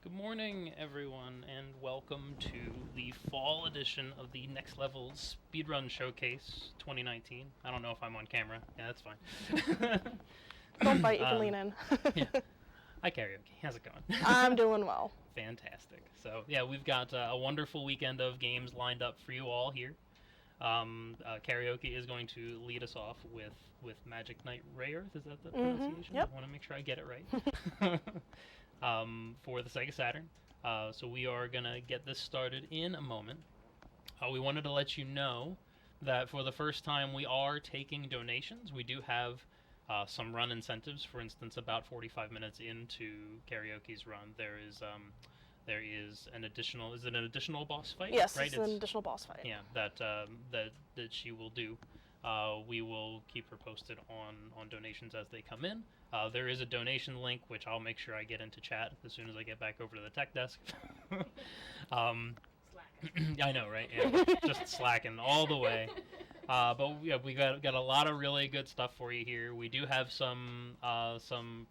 Good morning, everyone, and welcome to the fall edition of the Next Level Speedrun Showcase 2019. I don't know if I'm on camera. Yeah, that's fine. Don't bite, you can lean in. Yeah. Hi, Karaoke. How's it going? I'm doing well. Fantastic. So, yeah, we've got a wonderful weekend of games lined up for you all here. Karaoke is going to lead us off with Magic Knight Rayearth. Is that the pronunciation? Yep. I want to make sure I get it right. For the Sega Saturn. So we are going to get this started in a moment. We wanted to let you know that for the first time we are taking donations. We do have some run incentives. For instance, about 45 minutes into Karaoke's run, there is an additional. Is it an additional boss fight? Yes, right? it's an additional boss fight. Yeah, that she will do. We will keep her posted on donations as they come in. There is a donation link, which I'll make sure I get into chat as soon as I get back over to the tech desk. I know, right? Yeah, just slacking all the way. But yeah, we got a lot of really good stuff for you here. We do have some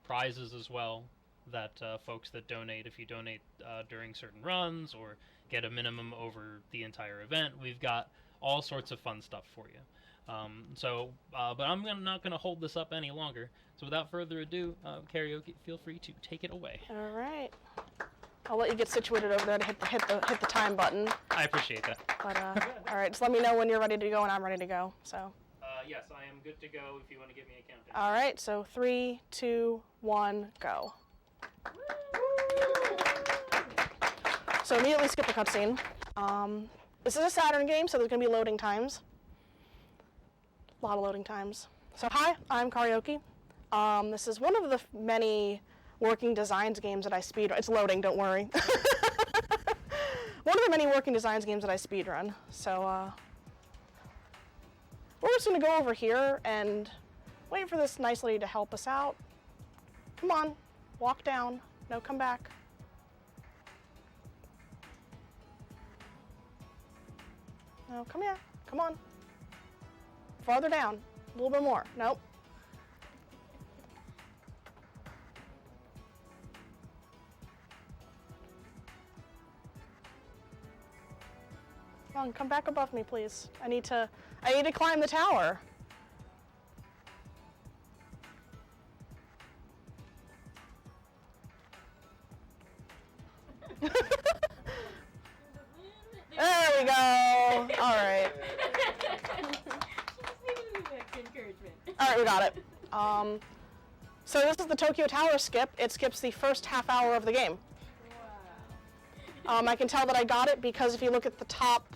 prizes as well that folks that donate, if you donate during certain runs or get a minimum over the entire event, we've got all sorts of fun stuff for you. But I'm not going to hold this up any longer. So without further ado, Karaoke, feel free to take it away. All right. I'll let you get situated over there to hit the time button. I appreciate that. But all right, just let me know when you're ready to go and I'm ready to go. So. Yes, I am good to go if you want to give me a countdown. All right, so 3, 2, 1, go. So immediately skip the cutscene. This is a Saturn game, so there's going to be loading times. A lot of loading times. So hi, I'm Kariohki. This is one of the many working designs games that I speedrun. It's loading, don't worry. One of the many working designs games that I speedrun. So we're just going to go over here and wait for this nice lady to help us out. Come on, walk down. No, come back. No, come here. Come on. Farther down. A little bit more. Nope. Come on, come back above me, please. I need to climb the tower. There we go. All right. All right, we got it. So this is the Tokyo Tower skip. It skips the first half hour of the game. Wow. I can tell that I got it because if you look at the top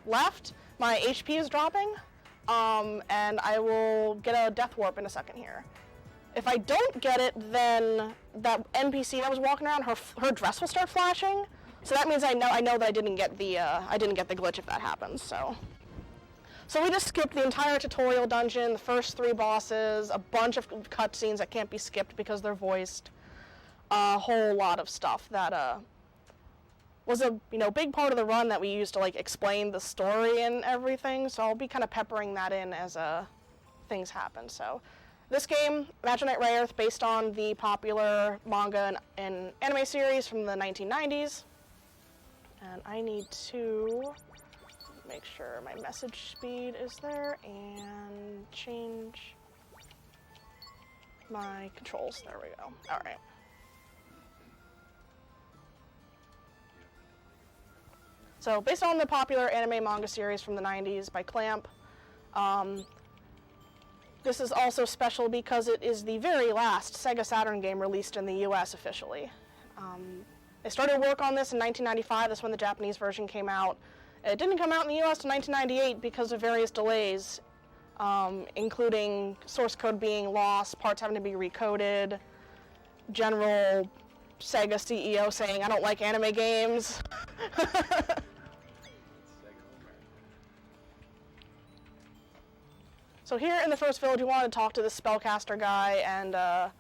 left, my HP is dropping, and I will get a death warp in a second here. If I don't get it, then that NPC that was walking around, her dress will start flashing. So that means I know that I didn't get the glitch if that happens. So we just skipped the entire tutorial dungeon, the first 3 bosses, a bunch of cutscenes that can't be skipped because they're voiced, a whole lot of stuff that was a big part of the run that we used to explain the story and everything. So I'll be kind of peppering that in as things happen. So this game, Magic Knight Rayearth, based on the popular manga and anime series from the 1990s. And I need to make sure my message speed is there and change my controls. There we go. All right. So based on the popular anime manga series from the 90s by Clamp, this is also special because it is the very last Sega Saturn game released in the US officially. They started work on this in 1995. That's when the Japanese version came out. It didn't come out in the US until 1998 because of various delays, including source code being lost, parts having to be recoded, general Sega CEO saying, "I don't like anime games." So here in the first village, we wanted to talk to the spellcaster guy, and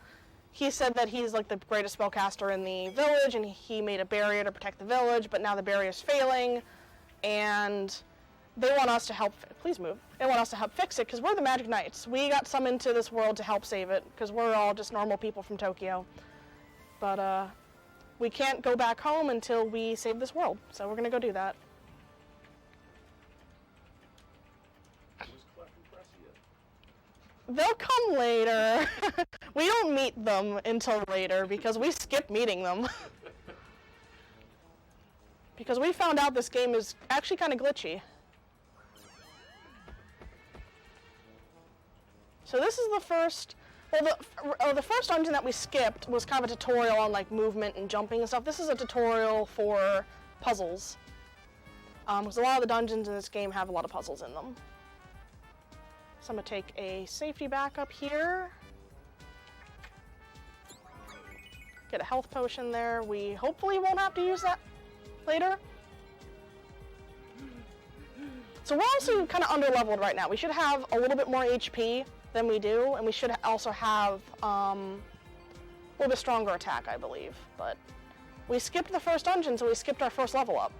he said that he's the greatest spellcaster in the village, and he made a barrier to protect the village, but now the barrier's failing, and they want us to help. Please move. They want us to help fix it because we're the Magic Knights. We got summoned to this world to help save it because we're all just normal people from Tokyo. But we can't go back home until we save this world. So we're gonna go do that. They'll come later. We don't meet them until later because we skip meeting them. Because we found out this game is actually kind of glitchy. So this is the first, well, the first dungeon that we skipped was kind of a tutorial on like movement and jumping and stuff. This is a tutorial for puzzles. Because a lot of the dungeons in this game have a lot of puzzles in them. So I'm gonna take a safety backup here. Get a health potion there. We hopefully won't have to use that later. So we're also kind of under-leveled right now. We should have a little bit more HP than we do, and we should also have a little bit stronger attack, I believe. But we skipped the first dungeon, so we skipped our first level up.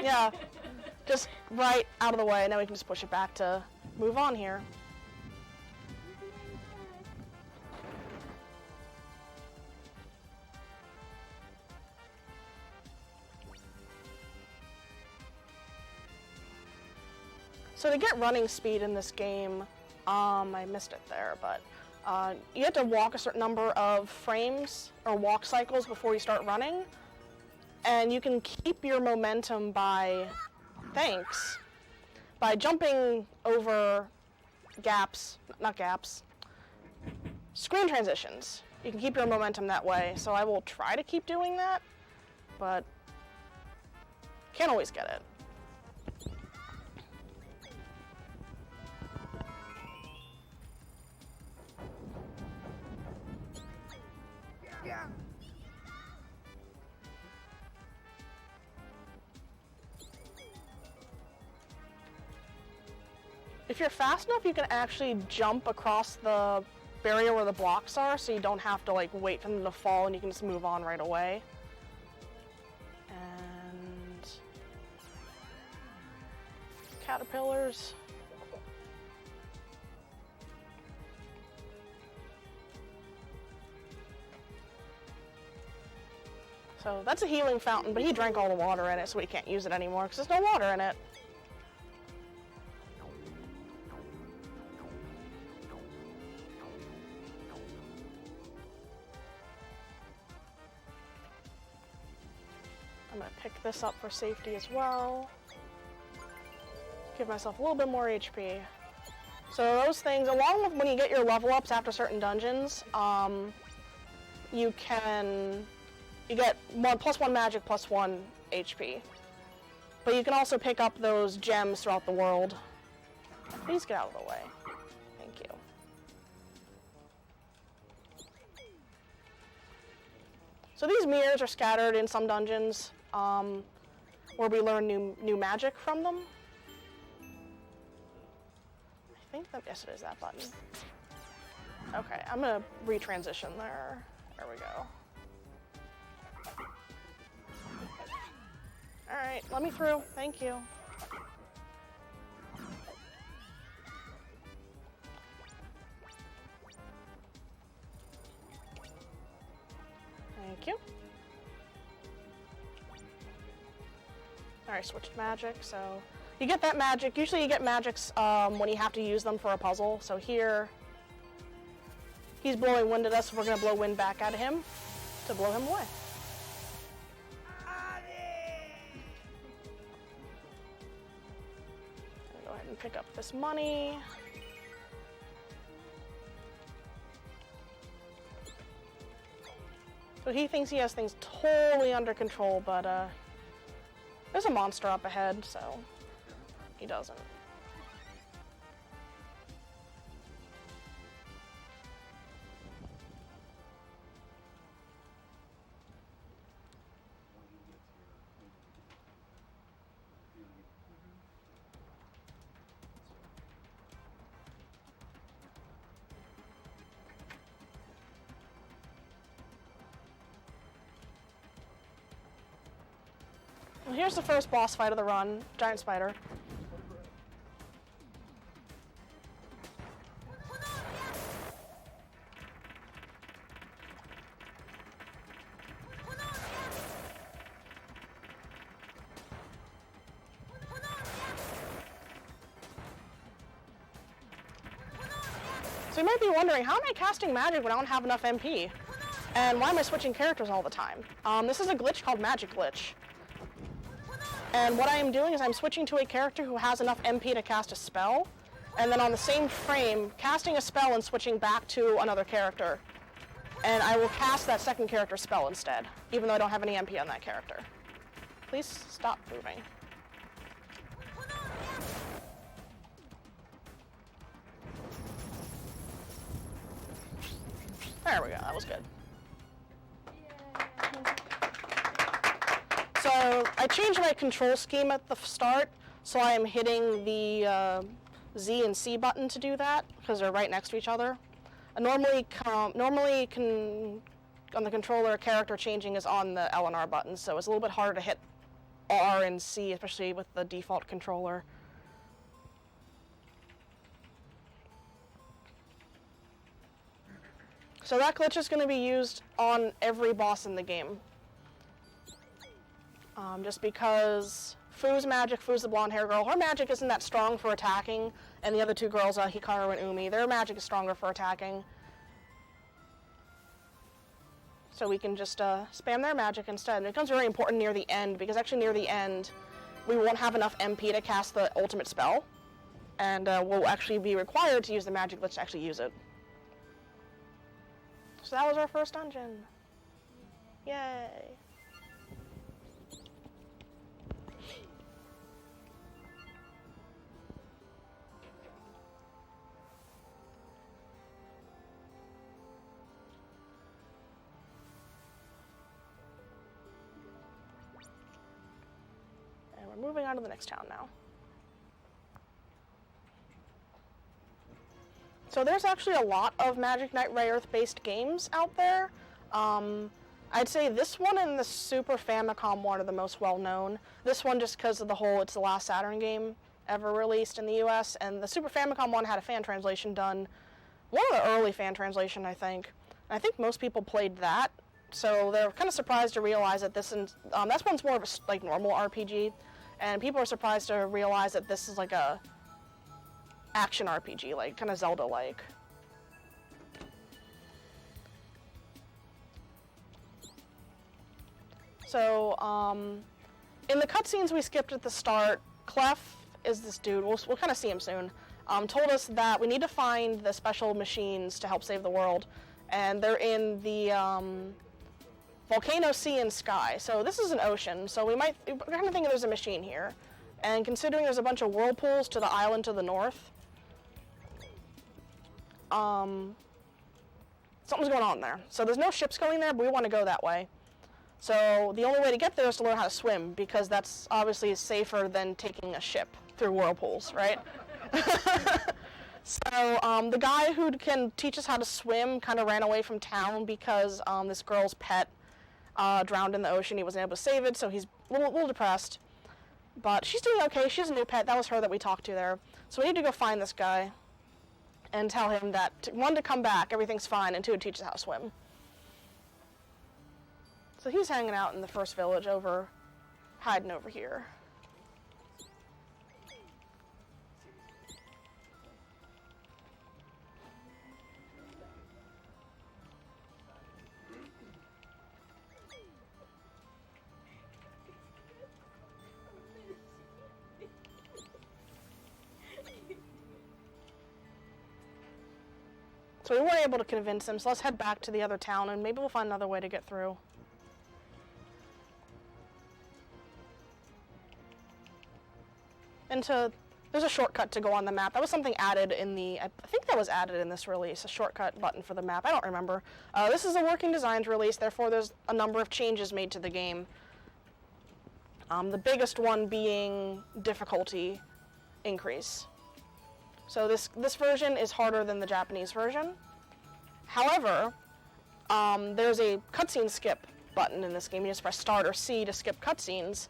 Yeah, just right out of the way, and then we can just push it back to move on here. So to get running speed in this game, I missed it there, but you have to walk a certain number of frames or walk cycles before you start running. And you can keep your momentum by jumping over screen transitions. You can keep your momentum that way, so I will try to keep doing that, but can't always get it. If you're fast enough, you can actually jump across the barrier where the blocks are, so you don't have to like wait for them to fall and you can just move on right away. And caterpillars. So that's a healing fountain, but he drank all the water in it, so we can't use it anymore because there's no water in it. I'm gonna pick this up for safety as well. Give myself a little bit more HP. So those things, along with when you get your level ups after certain dungeons, you get +1 magic, +1 HP. But you can also pick up those gems throughout the world. Please get out of the way. Thank you. So these mirrors are scattered in some dungeons, where we learn new magic from them. I think that, yes, it is that button. Okay, I'm gonna retransition there. There we go. All right, let me through. Thank you. Thank you. All right, switched magic. So you get that magic. Usually you get magics when you have to use them for a puzzle. So here, he's blowing wind at us, so we're gonna blow wind back at him to blow him away. Go ahead and pick up this money. So he thinks he has things totally under control, but there's a monster up ahead, so he doesn't. here's the first boss fight of the run, giant spider. So you might be wondering, how am I casting magic when I don't have enough MP? And why am I switching characters all the time? This is a glitch called Magic Glitch. And what I am doing is I'm switching to a character who has enough MP to cast a spell, and then on the same frame, casting a spell and switching back to another character. And I will cast that second character's spell instead, even though I don't have any MP on that character. Please stop moving. There we go, that was good. So I changed my control scheme at the start, so I am hitting the Z and C button to do that, because they're right next to each other. Normally on the controller, character changing is on the L and R buttons, so it's a little bit harder to hit R and C, especially with the default controller. So that glitch is going to be used on every boss in the game. Just because Fu's the blonde hair girl, her magic isn't that strong for attacking, and the other two girls, Hikaru and Umi, their magic is stronger for attacking. So we can just spam their magic instead. And it becomes very important near the end, because actually near the end, we won't have enough MP to cast the ultimate spell, and we'll actually be required to use the magic glitch to actually use it. So that was our first dungeon. Yay. And we're moving on to the next town now. So there's actually a lot of Magic Knight Rayearth based games out there. I'd say this one and the Super Famicom one are the most well known. This one just because of it's the last Saturn game ever released in the US, and the Super Famicom one had a fan translation done. One of the early fan translation, I think. And I think most people played that, so they're kind of surprised to realize that that one's more of a normal RPG, and people are surprised to realize that this is like a action RPG, kind of Zelda-like. So, in the cutscenes we skipped at the start, Clef is this dude, we'll kind of see him soon, told us that we need to find the special machines to help save the world, and they're in the volcano, sea, and sky. So this is an ocean, so we're kind of thinking there's a machine here. And considering there's a bunch of whirlpools to the island to the north, something's going on there. So there's no ships going there, but we want to go that way. So the only way to get there is to learn how to swim, because that's obviously safer than taking a ship through whirlpools, right? So the guy who can teach us how to swim kind of ran away from town because this girl's pet drowned in the ocean. He wasn't able to save it, so he's a little depressed. But she's doing okay. She has a new pet. That was her that we talked to there. So we need to go find this guy and tell him that, one, to come back, everything's fine, and two, to teach us how to swim. So he's hanging out in the first village hiding over here. So we weren't able to convince him, so let's head back to the other town and maybe we'll find another way to get through. There's a shortcut to go on the map. That was something added I think that was added in this release, a shortcut button for the map. I don't remember. This is a working designs release, therefore there's a number of changes made to the game. The biggest one being difficulty increase. So this version is harder than the Japanese version. However, there's a cutscene skip button in this game. You just press start or C to skip cutscenes.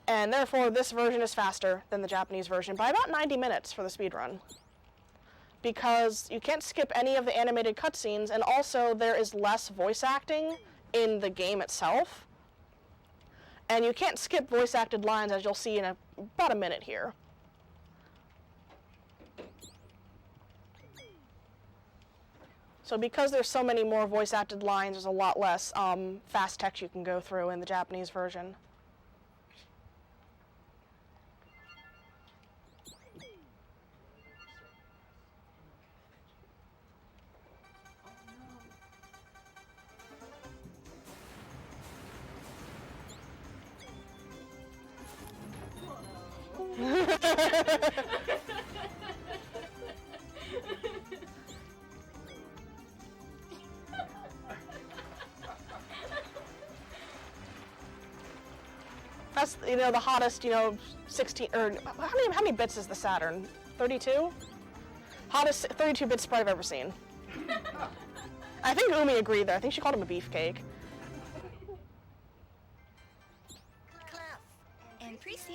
And therefore, this version is faster than the Japanese version by about 90 minutes for the speedrun. Because you can't skip any of the animated cutscenes, and also there is less voice acting in the game itself. And you can't skip voice acted lines, as you'll see in about a minute here. So because there's so many more voice acted lines, there's a lot less fast text you can go through in the Japanese version. That's, you know, the hottest, you know, 16, or how many bits is the Saturn? 32? Hottest 32-bit sprite I've ever seen. I think Umi agreed there. I think she called him a beefcake. Clef and Precious.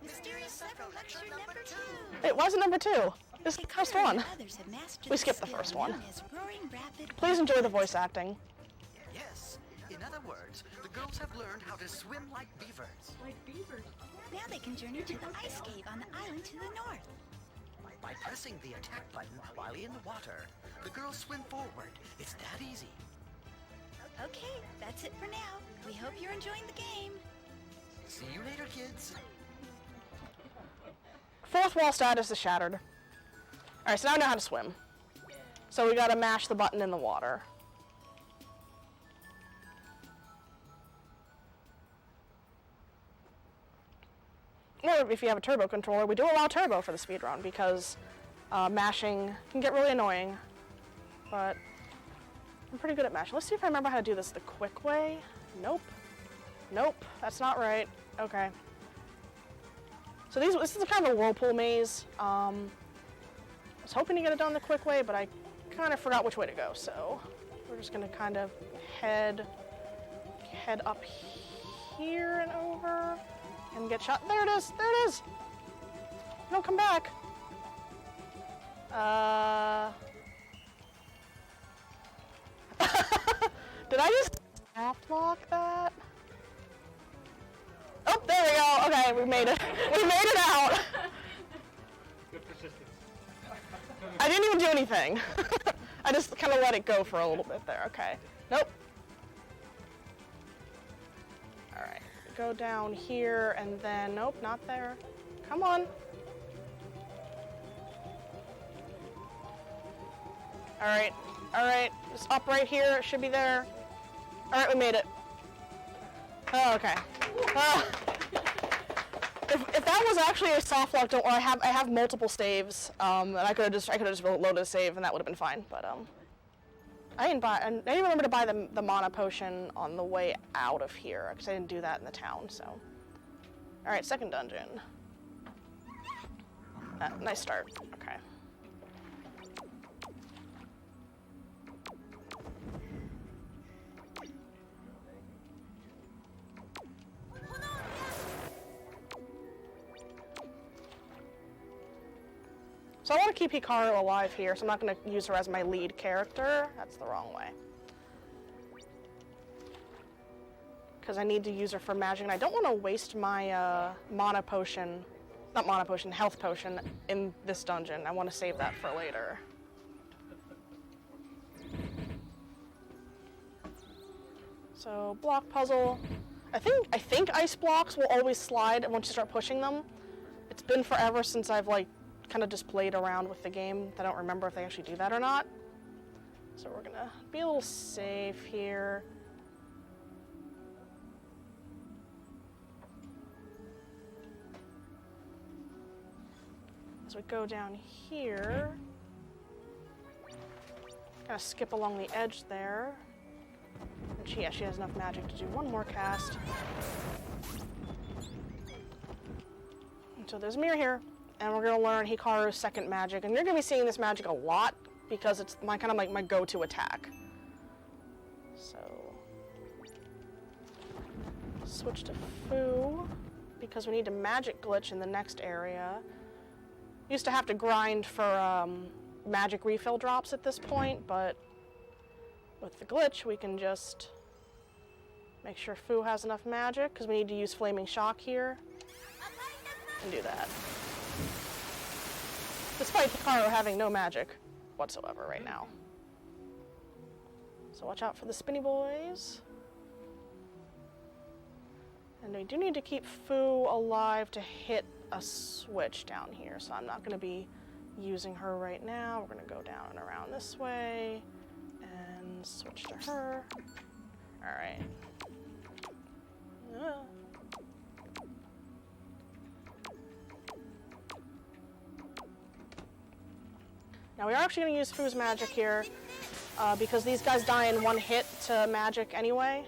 Mysterious Cypher Lecture number 2. It wasn't number 2. This is the first one. Others have mastered We skipped the skill first one. known as roaring rapid. Please enjoy the voice acting. Yes. In other words, the girls have learned how to swim like beavers. Now they can journey to the ice cave on the island to the north. By pressing the attack button while in the water, the girls swim forward. It's that easy. Okay, that's it for now. We hope you're enjoying the game. See you later, kids. Fourth wall status is shattered. Alright, so now I know how to swim. So we gotta mash the button in the water. Or if you have a turbo controller, we do allow turbo for the speedrun because mashing can get really annoying. But I'm pretty good at mashing. Let's see if I remember how to do this the quick way. Nope. Nope, that's not right. Okay. So this is kind of a whirlpool maze. I was hoping to get it done the quick way, but I kind of forgot which way to go. So we're just gonna kind of head up here and over and get shot. There it is. There it is. No, come back. Did I just snap lock that? Oh, there we go. Okay, we made it. We made it out. Good persistence. I didn't even do anything. I just kind of let it go for a little bit there. Okay. Nope. All right. Go down here and then, nope, not there. Come on. All right. All right. Just up right here. It should be there. All right, we made it. Oh, okay. If that was actually a soft lock, don't worry. I have multiple saves, and I could have just loaded a save, and that would have been fine. But I didn't remember to buy the mana potion on the way out of here because I didn't do that in the town. So, all right, second dungeon. Nice start. Okay. So I want to keep Hikaru alive here, so I'm not going to use her as my lead character. That's the wrong way. Because I need to use her for magic, and I don't want to waste my mana potion, not mana potion, health potion in this dungeon. I want to save that for later. So block puzzle. I think ice blocks will always slide once you start pushing them. It's been forever since I've kind of just played around with the game. I don't remember if they actually do that or not. So we're gonna be a little safe here. As we go down here, kind of skip along the edge there. And she has enough magic to do one more cast. And so there's a mirror here. And we're gonna learn Hikaru's second magic, and you're gonna be seeing this magic a lot because it's my go-to attack. So switch to Fu. because we need to magic glitch in the next area. Used to have to grind for magic refill drops at this point, but with the glitch we can just make sure Fu has enough magic, because we need to use Flaming Shock here, and do that. Despite Hikaru having no magic whatsoever right now. So watch out for the spinny boys. And we do need to keep Fu alive to hit a switch down here, so I'm not going to be using her right now. We're going to go down and around this way and switch to her. Alright. Now we are actually going to use Fu's magic here, because these guys die in one hit to magic anyway.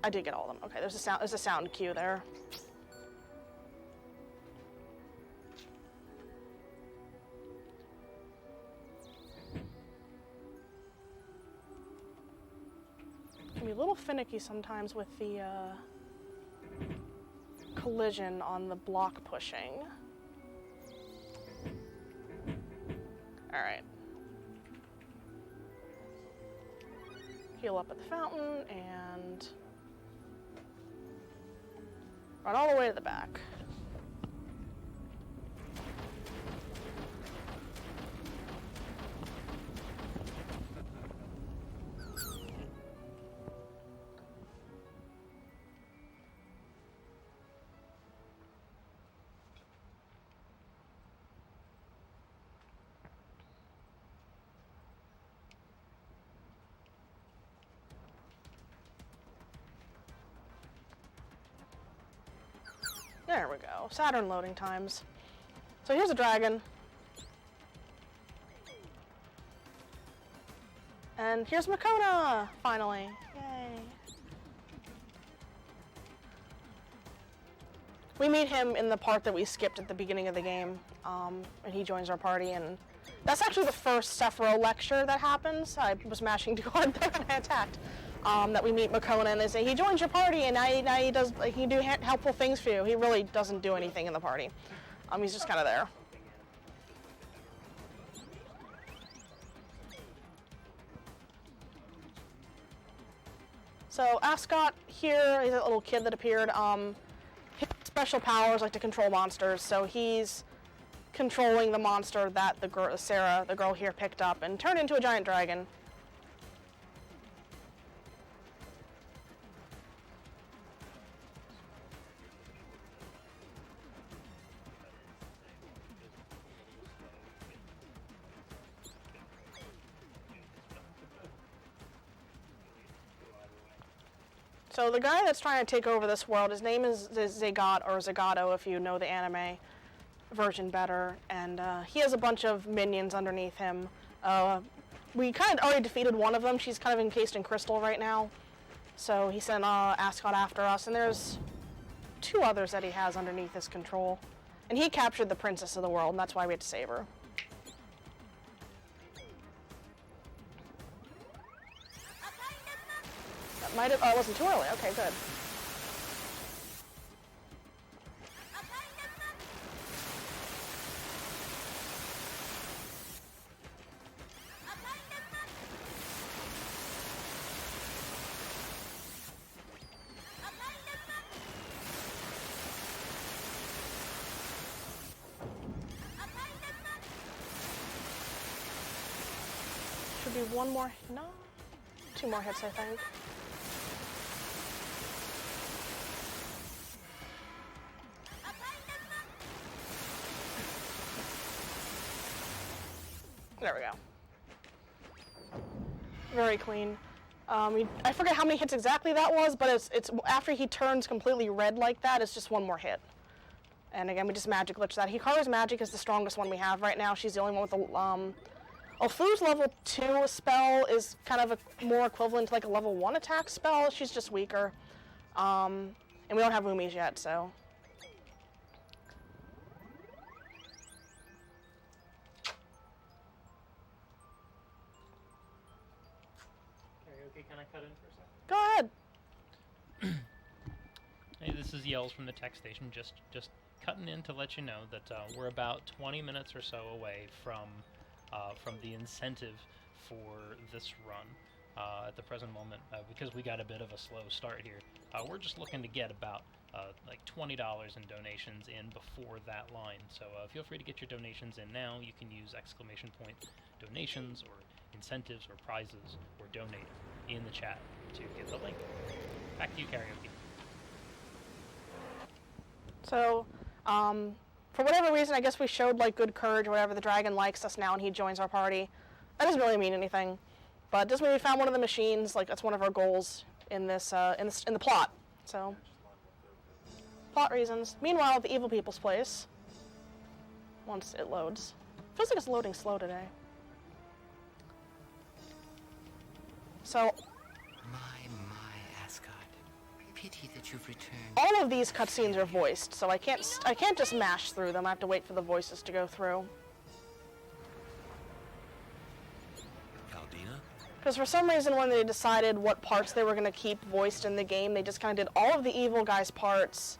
I did get all of them. Okay, there's a sound cue there. Can be a little finicky sometimes with the collision on the block pushing. All right. Heal up at the fountain and run all the way to the back. There we go. Saturn loading times. So here's a dragon. And here's Makona, finally. Yay. We meet him in the part that we skipped at the beginning of the game, and he joins our party, and that's actually the first Sephiroth lecture that happens. I was mashing too hard there and I attacked. That we meet Makona and they say, he joins your party and now he does, like, he can do helpful things for you. He really doesn't do anything in the party. He's just kind of there. So Ascot here, he's a little kid that appeared. His special powers like to control monsters, so he's controlling the monster that the girl, Sarah, the girl here, picked up and turned into a giant dragon. So the guy that's trying to take over this world, his name is Zagat, or Zagato if you know the anime version better, and he has a bunch of minions underneath him. We kind of already defeated one of them. She's kind of encased in crystal right now. So he sent Ascot after us, and there's two others that he has underneath his control. And he captured the princess of the world, and that's why we had to save her. Might have, oh, it wasn't too early. Okay, good. Should be one more, no? Two more hits, I think. There we go. Very clean. I forget how many hits exactly that was, but it's after he turns completely red like that, it's just one more hit. And again, we just magic glitch that. Hikaru's magic is the strongest one we have right now. She's the only one with a Fu's level 2 spell is kind of more equivalent to like a level 1 attack spell. She's just weaker. And we don't have Umis yet, so. Kariohki, can I cut in for a second? Go ahead. Hey, this is Yells from the tech station. Just cutting in to let you know that we're about 20 minutes or so away from the incentive for this run. At the present moment, because we got a bit of a slow start here, we're just looking to get about like $20 in donations in before that line. So feel free to get your donations in now. You can use ! donations or incentives or prizes or donate in the chat to get the link. Back to you, Kariohki. So, for whatever reason, I guess we showed like good courage or whatever. The dragon likes us now and he joins our party. That doesn't really mean anything. But this way we found one of the machines, like that's one of our goals in this, in the plot. So, plot reasons. Meanwhile, at the evil people's place, once it loads. Feels like it's loading slow today. So, My, Ascot. Pity that you've returned. all of these cutscenes are voiced, so I can't just mash through them. I have to wait for the voices to go through. Because for some reason when they decided what parts they were going to keep voiced in the game, they just kind of did all of the evil guys' parts,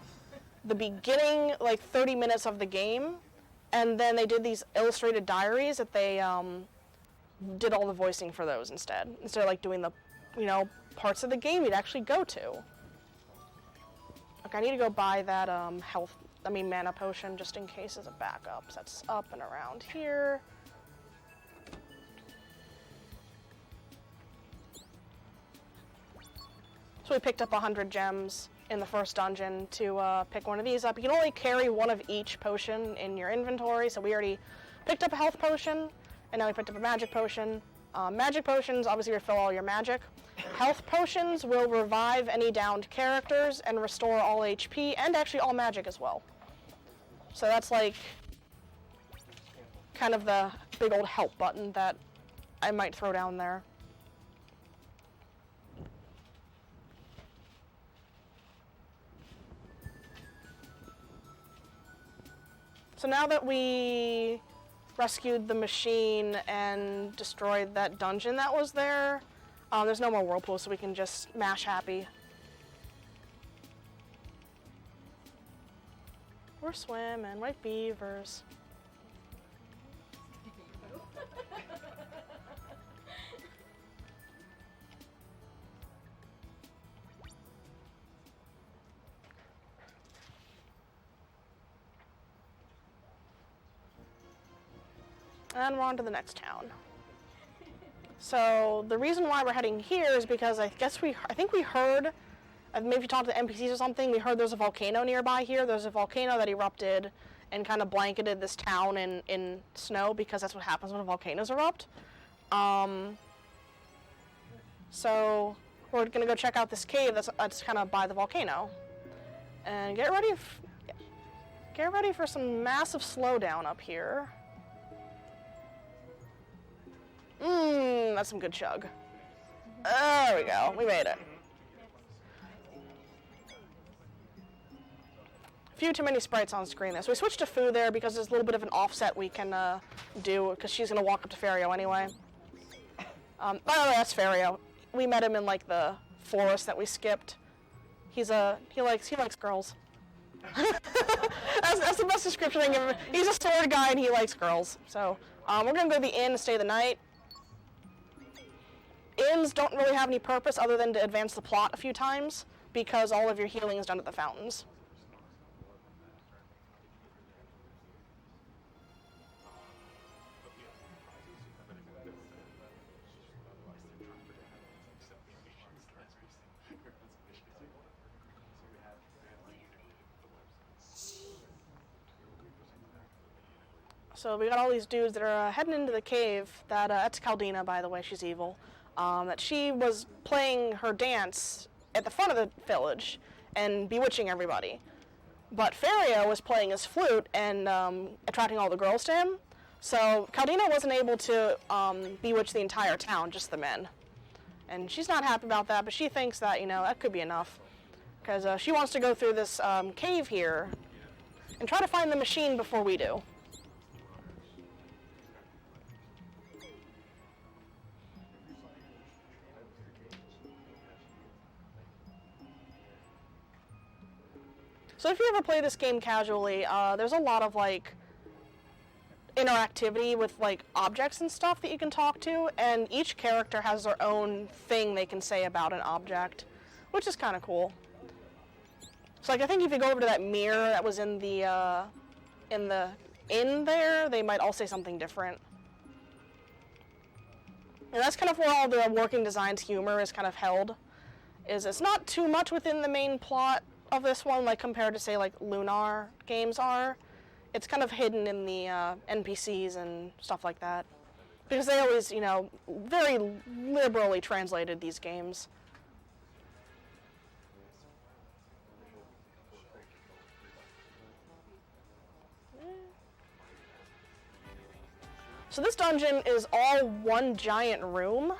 the beginning, like 30 minutes of the game, and then they did these illustrated diaries that they did all the voicing for those instead of like doing the, parts of the game you'd actually go to. Okay, I need to go buy that mana potion just in case as a backup. So that's up and around here. So we picked up 100 gems in the first dungeon to pick one of these up. You can only carry one of each potion in your inventory, so we already picked up a health potion, and now we picked up a magic potion. Magic potions obviously refill all your magic. Health potions will revive any downed characters and restore all HP, and actually all magic as well. So that's like kind of the big old help button that I might throw down there. So now that we rescued the machine and destroyed that dungeon that was there, there's no more whirlpool, so we can just mash happy. We're swimming like beavers. And we're on to the next town. So the reason why we're heading here is because I think we heard, maybe if you talked to the NPCs or something, we heard there's a volcano nearby here. There's a volcano that erupted and kind of blanketed this town in snow, because that's what happens when volcanoes erupt. So we're gonna go check out this cave that's kind of by the volcano, and get ready for some massive slowdown up here. That's some good chug. There we go. We made it. A few too many sprites on screen there. So we switched to Fu there because there's a little bit of an offset we can do, because she's going to walk up to Fario anyway. By the way, that's Fario. We met him in like the forest that we skipped. He likes girls. that's the best description I can give him. He's a sword guy and he likes girls. So we're going to go to the inn and stay the night. Inns don't really have any purpose other than to advance the plot a few times, because all of your healing is done at the fountains. So we got all these dudes that are heading into the cave. That's Caldina, by the way, she's evil. That she was playing her dance at the front of the village and bewitching everybody. But Fario was playing his flute and attracting all the girls to him. So Caldina wasn't able to bewitch the entire town, just the men. And she's not happy about that, but she thinks that, that could be enough. Because she wants to go through this cave here and try to find the machine before we do. So if you ever play this game casually, there's a lot of like interactivity with like objects and stuff that you can talk to, and each character has their own thing they can say about an object, which is kind of cool. So like I think if you go over to that mirror that was in the inn there, they might all say something different. And that's kind of where all the working design's humor is kind of held. Is it's not too much within the main plot of this one, like compared to say like Lunar games are. It's kind of hidden in the NPCs and stuff like that. Because they always, you know, very liberally translated these games. So this dungeon is all one giant room.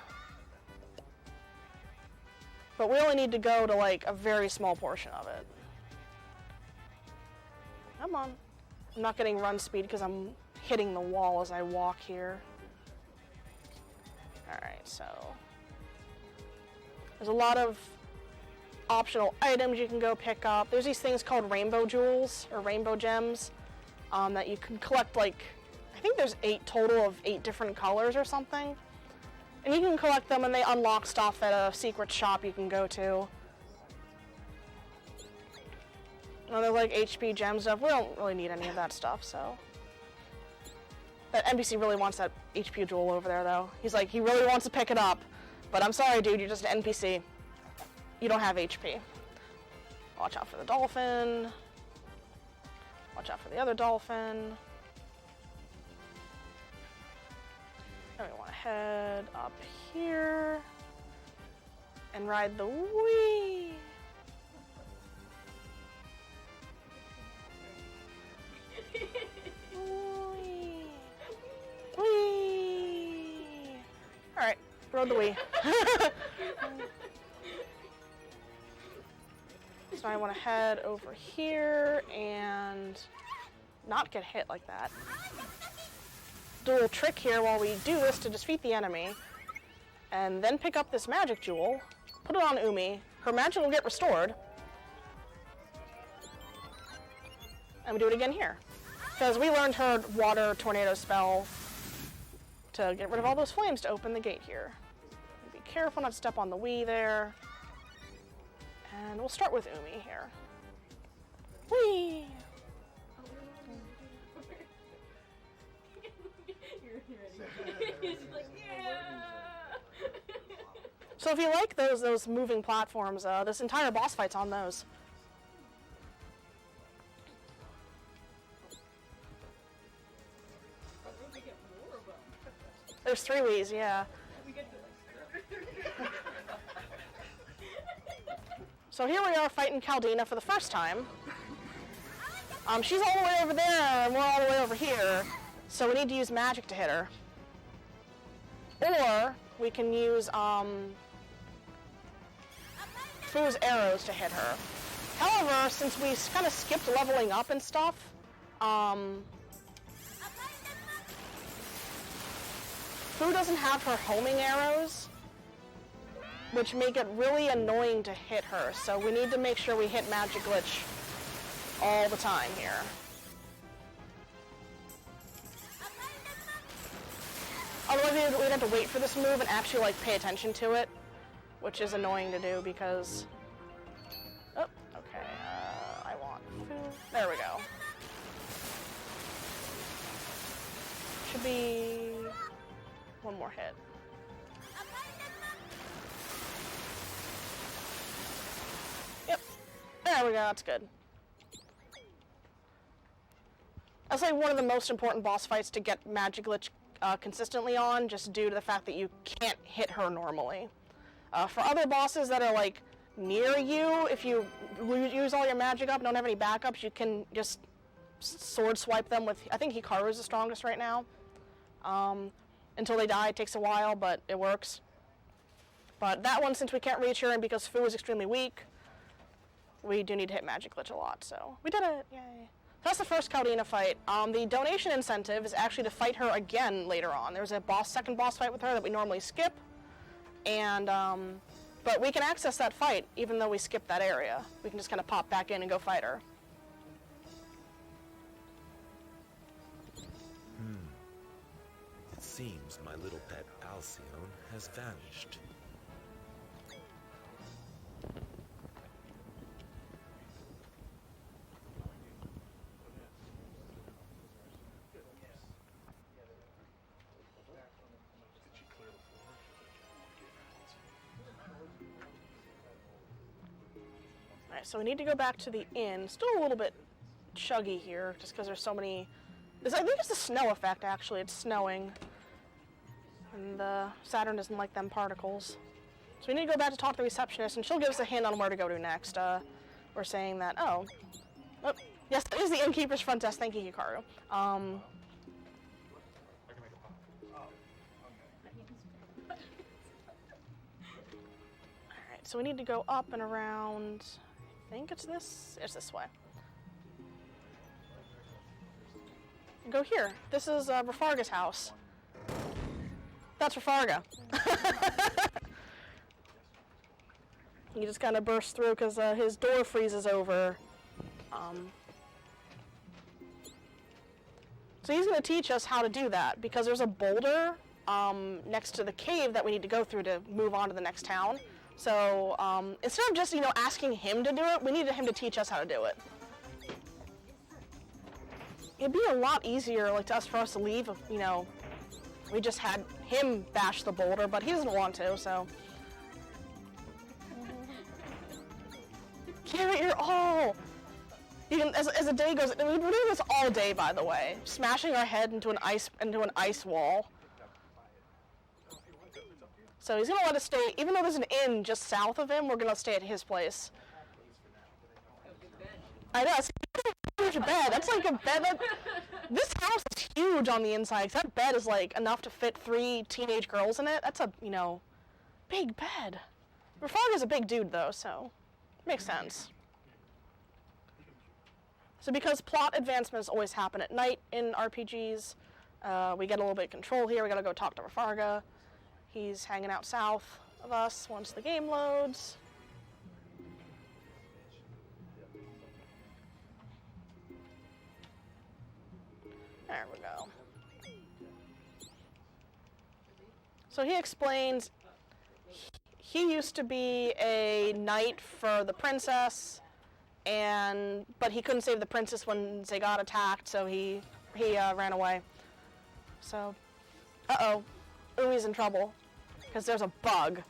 But we only need to go to like a very small portion of it. Come on. I'm not getting run speed because I'm hitting the wall as I walk here. Alright, so there's a lot of optional items you can go pick up. There's these things called rainbow jewels or rainbow gems that you can collect. Like, I think there's 8 total of 8 different colors or something. And you can collect them and they unlock stuff at a secret shop you can go to. And they're like HP gem stuff. We don't really need any of that stuff, so. That NPC really wants that HP jewel over there, though. He's like, he really wants to pick it up. But I'm sorry, dude, you're just an NPC. You don't have HP. Watch out for the dolphin. Watch out for the other dolphin. Then we want to head up here. And ride the whee. Whee! Alright, rode the whee. So I want to head over here and not get hit like that. Do a little trick here while we do this to defeat the enemy. And then pick up this magic jewel, put it on Umi. Her magic will get restored. And we do it again here. Because we learned her water tornado spell to get rid of all those flames to open the gate here. Be careful not to step on the Wii there. And we'll start with Umi here. Whee! So if you like those moving platforms, this entire boss fight's on those. There's 3 Wiis, yeah. So here we are fighting Caldina for the first time. She's all the way over there, and we're all the way over here. So we need to use magic to hit her. Or we can use Fu's arrows to hit her. However, since we kind of skipped leveling up and stuff, Fu doesn't have her homing arrows, which make it really annoying to hit her. So we need to make sure we hit Magic Glitch all the time here. Otherwise, we'd have to wait for this move and actually like pay attention to it, which is annoying to do because. Oh, okay. I want Fu. There we go. Should be one more hit. Yep. There we go. That's good. That's like one of the most important boss fights to get Magic Glitch consistently on, just due to the fact that you can't hit her normally. For other bosses that are like near you, if you use all your magic up and don't have any backups, you can just sword swipe them with, I think Hikaru's the strongest right now. Until they die, it takes a while, but it works. But that one, since we can't reach her and because Fu is extremely weak, we do need to hit Magic Glitch a lot, so we did it, yay. That's the first Caldina fight. The donation incentive is actually to fight her again later on. There's a second boss fight with her that we normally skip, and but we can access that fight even though we skipped that area. We can just kind of pop back in and go fight her. seems my little pet Alcyone has vanished. Alright, so we need to go back to the inn. Still a little bit chuggy here, just because there's so many... I think it's the snow effect, actually. It's snowing. And Saturn doesn't like them particles. So we need to go back to talk to the receptionist, and she'll give us a hint on where to go to next. We're saying that, oh, yes, that is the innkeeper's front desk. Thank you, Hikaru. Alright, so we need to go up and around... I think it's this way. Go here. This is Rafarga's house. That's Rafarga. He just kind of bursts through because his door freezes over. So he's going to teach us how to do that because there's a boulder next to the cave that we need to go through to move on to the next town. So instead of just, asking him to do it, we needed him to teach us how to do it. It'd be a lot easier, for us to leave if, we just had him bash the boulder, but he doesn't want to, so. Give it your all! You can, as the day goes, we're doing this all day, by the way. Smashing our head into an ice wall. So he's gonna let us stay, even though there's an inn just south of him, we're gonna stay at his place. I know, it's a huge bed. That's like a bed. This house is huge on the inside. 'Cause that bed is enough to fit 3 teenage girls in it. That's a, big bed. Rafarga's a big dude though, so makes sense. So because plot advancements always happen at night in RPGs, we get a little bit of control here. We gotta go talk to Rafarga. He's hanging out south of us once the game loads. There we go. So he explains he used to be a knight for the princess, but he couldn't save the princess when they got attacked, so he ran away. So, uh-oh. Ui's in trouble, because there's a bug.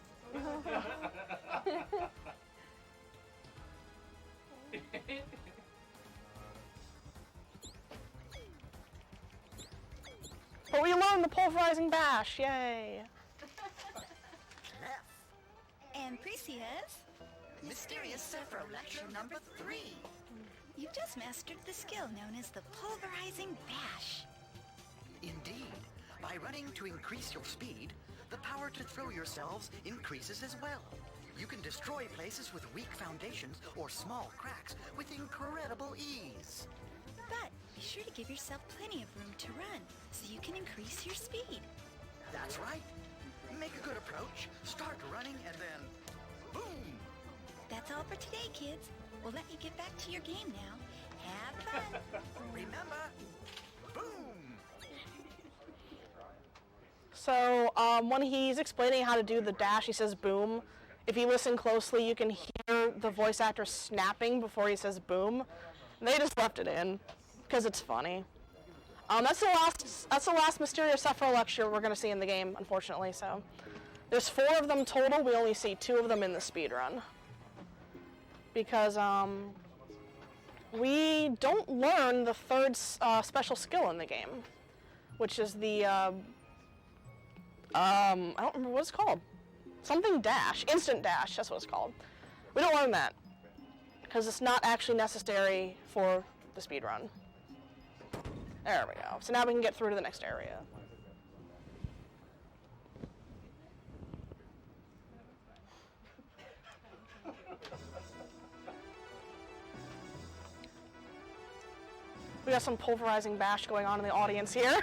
But we learned the pulverizing bash, yay! And Precious, Mysterious Sephiroth Lecture number 3. you've just mastered the skill known as the pulverizing bash. Indeed. By running to increase your speed, the power to throw yourselves increases as well. You can destroy places with weak foundations or small cracks with incredible ease. But be sure to give yourself plenty of room to run so you can increase your speed. That's right. Make a good approach, start running, and then boom! That's all for today, kids. We'll let you get back to your game now. Have fun. Remember, boom! So when he's explaining how to do the dash, he says boom. If you listen closely, you can hear the voice actor snapping before he says boom. They just left it in because it's funny. That's the last Mysterious Sephiroth lecture we're going to see in the game, unfortunately. So there's 4 of them total. We only see 2 of them in the speedrun because we don't learn the 3rd special skill in the game, which is the I don't remember what it's called. Something dash. Instant dash, that's what it's called. We don't learn that because it's not actually necessary for the speedrun. There we go. So now we can get through to the next area. We got some pulverizing bash going on in the audience here.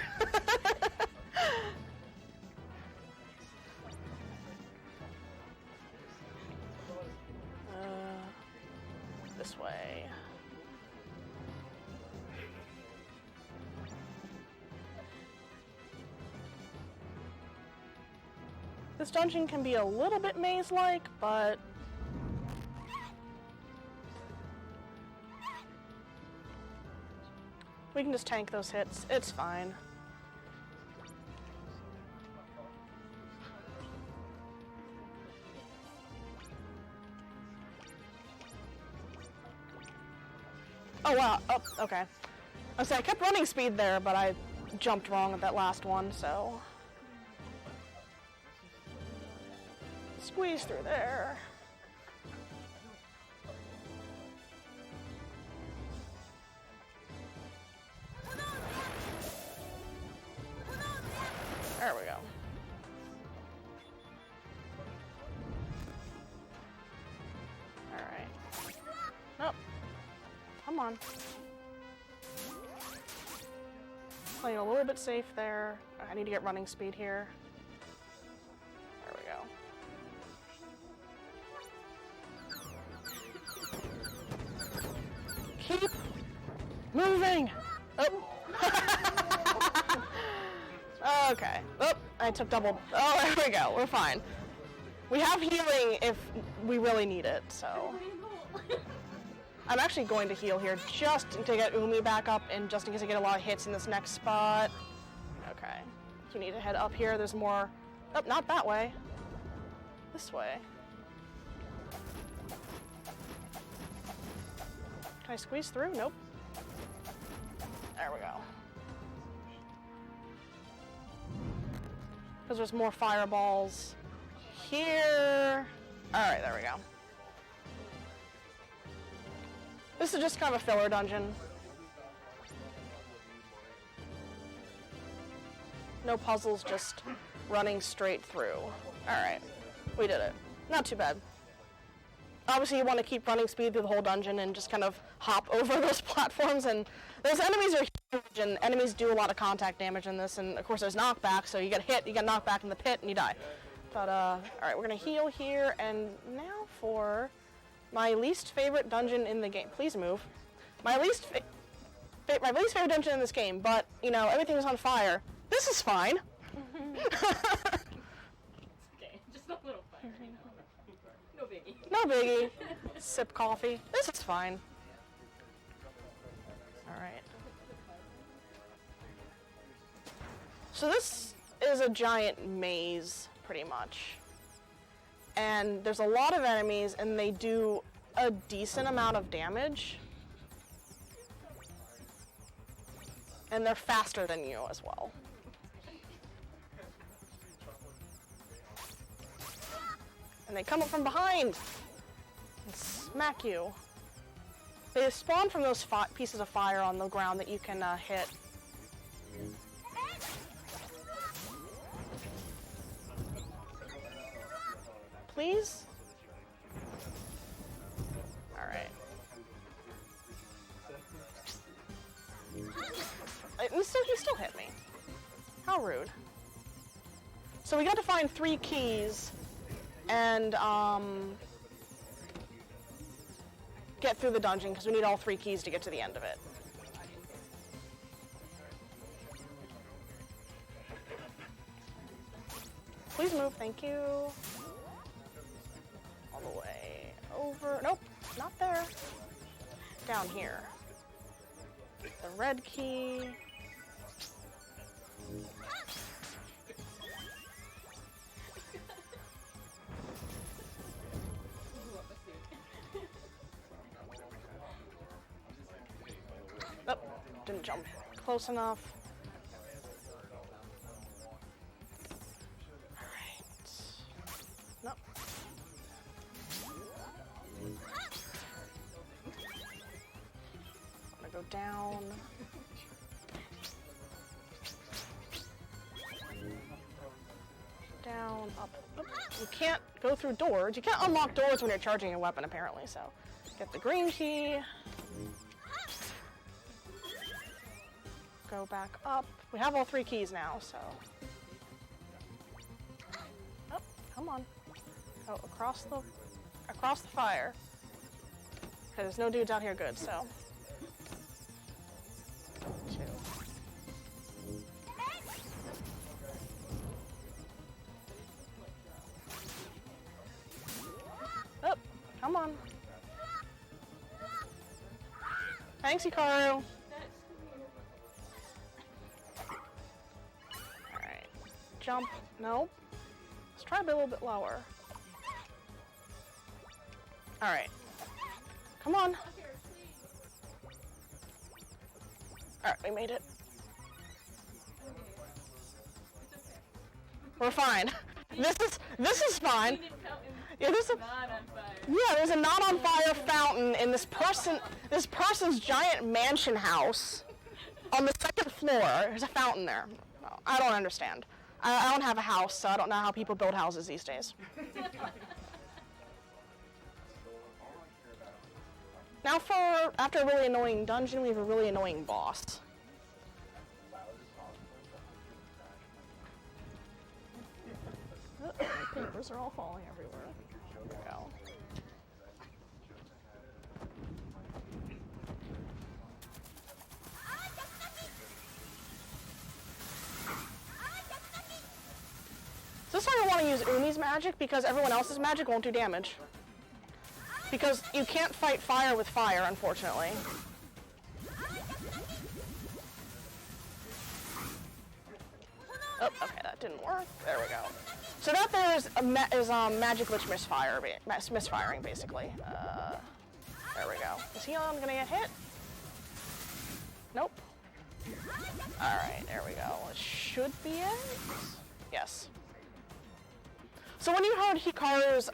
This way. This dungeon can be a little bit maze-like, but we can just tank those hits. It's fine. Oh wow, oh, okay. I kept running speed there, but I jumped wrong at that last one, so. Squeeze through there. There we go. Alright. Nope. Come on. Playing a little bit safe there. I need to get running speed here. There we go. Keep moving! Oh! Okay. Oh, I took double. Oh, there we go. We're fine. We have healing if we really need it, so. I'm actually going to heal here just to get Umi back up and just in case I get a lot of hits in this next spot. Okay. You need to head up here. There's more. Oh, not that way. This way. Can I squeeze through? Nope. There we go. Because there's more fireballs here. Alright, there we go. This is just kind of a filler dungeon. No puzzles, just running straight through. Alright, we did it. Not too bad. Obviously you want to keep running speed through the whole dungeon and just kind of hop over those platforms, and those enemies are huge and enemies do a lot of contact damage in this, and of course there's knockback, so you get hit, you get knocked back in the pit, and you die. But alright, we're gonna heal here, and now for my least favorite dungeon in the game. Please move. My least favorite dungeon in this game, but you know, everything was on fire. This is fine. Okay, just a little fire. No biggie. No biggie. Sip coffee. This is fine. Alright. So this is a giant maze, pretty much. And there's a lot of enemies, and they do a decent amount of damage. And they're faster than you as well. And they come up from behind and smack you. They spawn from those pieces of fire on the ground that you can hit. Please? Alright. He still hit me. How rude. So we got to find 3 keys and get through the dungeon because we need all 3 keys to get to the end of it. Please move, thank you. All the way over. Nope, not there. Down here. The red key. Nope, didn't jump close enough. Alright. Nope. I'm gonna go down. Down, up. Oop. You can't go through doors. You can't unlock doors when you're charging a weapon, apparently, so. Get the green key. Go back up. We have all 3 keys now, so. Oh, come on. Go across the fire. Okay, there's no dudes out here good, so. 2. Thanks, Hikaru. Alright. Jump. Nope. Let's try to be a little bit lower. Alright. Come on. Alright, we made it. We're fine. This is fine. Yeah, there's a not on fire fountain in this person's giant mansion house on the second floor. There's a fountain there. I don't understand. I don't have a house, so I don't know how people build houses these days. Now after a really annoying dungeon, we have a really annoying boss. Papers are all falling everywhere. There we go. So this time I want to use Umi's magic because everyone else's magic won't do damage. Because you can't fight fire with fire, unfortunately. Oh, okay, that didn't work. There we go. So that there is magic glitch misfiring, basically. There we go. Is he gonna get hit? Nope. Alright, there we go. It should be it? Yes. So when you heard Hikaru's,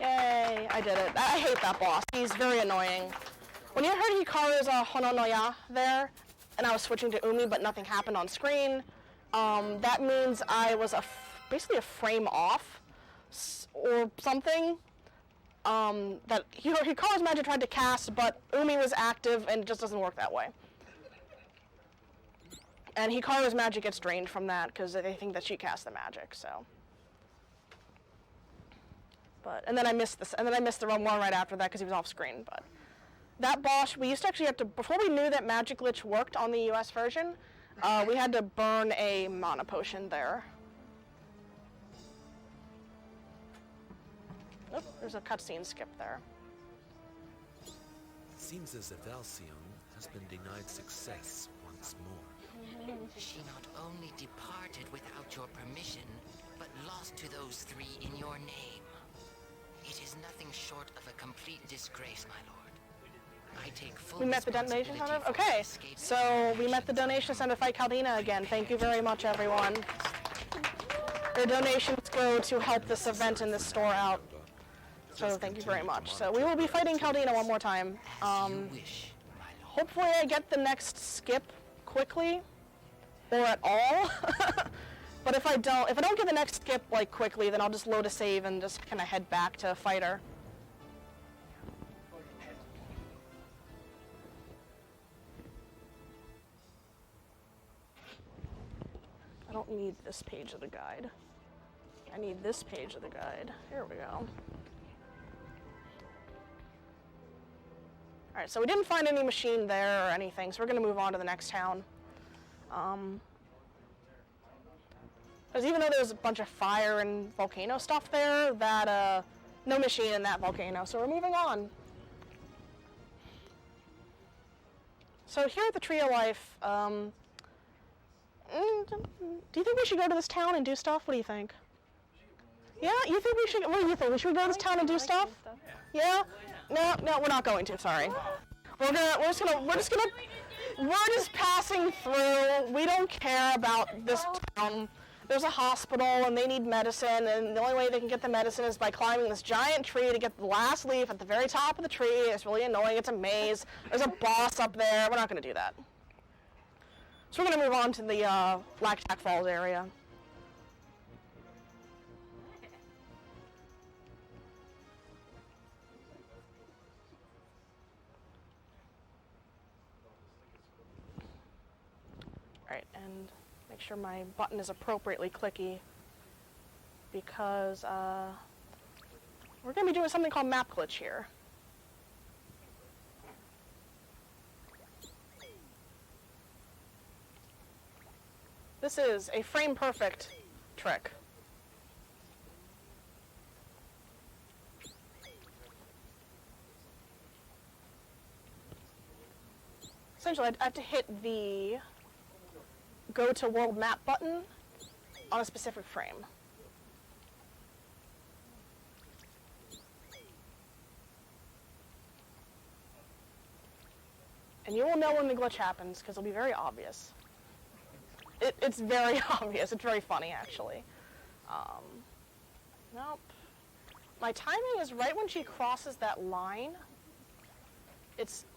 yay, I did it. I hate that boss. He's very annoying. When you heard Hikaru's Hononoya there, and I was switching to Umi, but nothing happened on screen, that means I was basically a frame off, or something. That Hikaru's magic tried to cast, but Umi was active, and it just doesn't work that way. And Hikaru's magic gets drained from that because they think that she cast the magic. So. And then I missed this, and then I missed the one right after that because he was off screen. But that boss, we used to actually have to, before we knew that magic glitch worked on the US version, we had to burn a mana potion there. Oop, there's a cutscene skip there. Seems as if Alcyone has been denied success once more. She not only departed without your permission, but lost to those three in your name. It is nothing short of a complete disgrace, my lord. I take full We met the donation center? responsibility for Okay, her escape so and we met the actions. donation center to fight Caldina again. Thank you very much, everyone. Your donations go to help this event and this store out. So thank you very much. So we will be fighting Caldina one more time. As you wish, my lord. Hopefully I get the next skip quickly, or at all. But if I don't get the next skip like quickly, then I'll just load a save and just kind of head back to fight her. I don't need this page of the guide. I need this page of the guide. Here we go. Alright, so we didn't find any machine there or anything, so we're going to move on to the next town. Because even though there's a bunch of fire and volcano stuff there, that, no machine in that volcano, so we're moving on. So here at the Tree of Life, do you think we should go to this town and do stuff? What do you think? Yeah, you think we should, what do you think? Should we go to this town and do stuff? Yeah? No, we're not going to, sorry. We're just passing through. We don't care about this town. There's a hospital and they need medicine, and the only way they can get the medicine is by climbing this giant tree to get the last leaf at the very top of the tree. It's really annoying. It's a maze. There's a boss up there. We're not going to do that. So we're going to move on to the Blackjack Falls area. Alright, and make sure my button is appropriately clicky because we're going to be doing something called map glitch here. This is a frame perfect trick. essentially I have to hit the go to world map button on a specific frame. And you will know when the glitch happens, because it'll be very obvious. It's very obvious. It's very funny, actually. Nope. My timing is right when she crosses that line.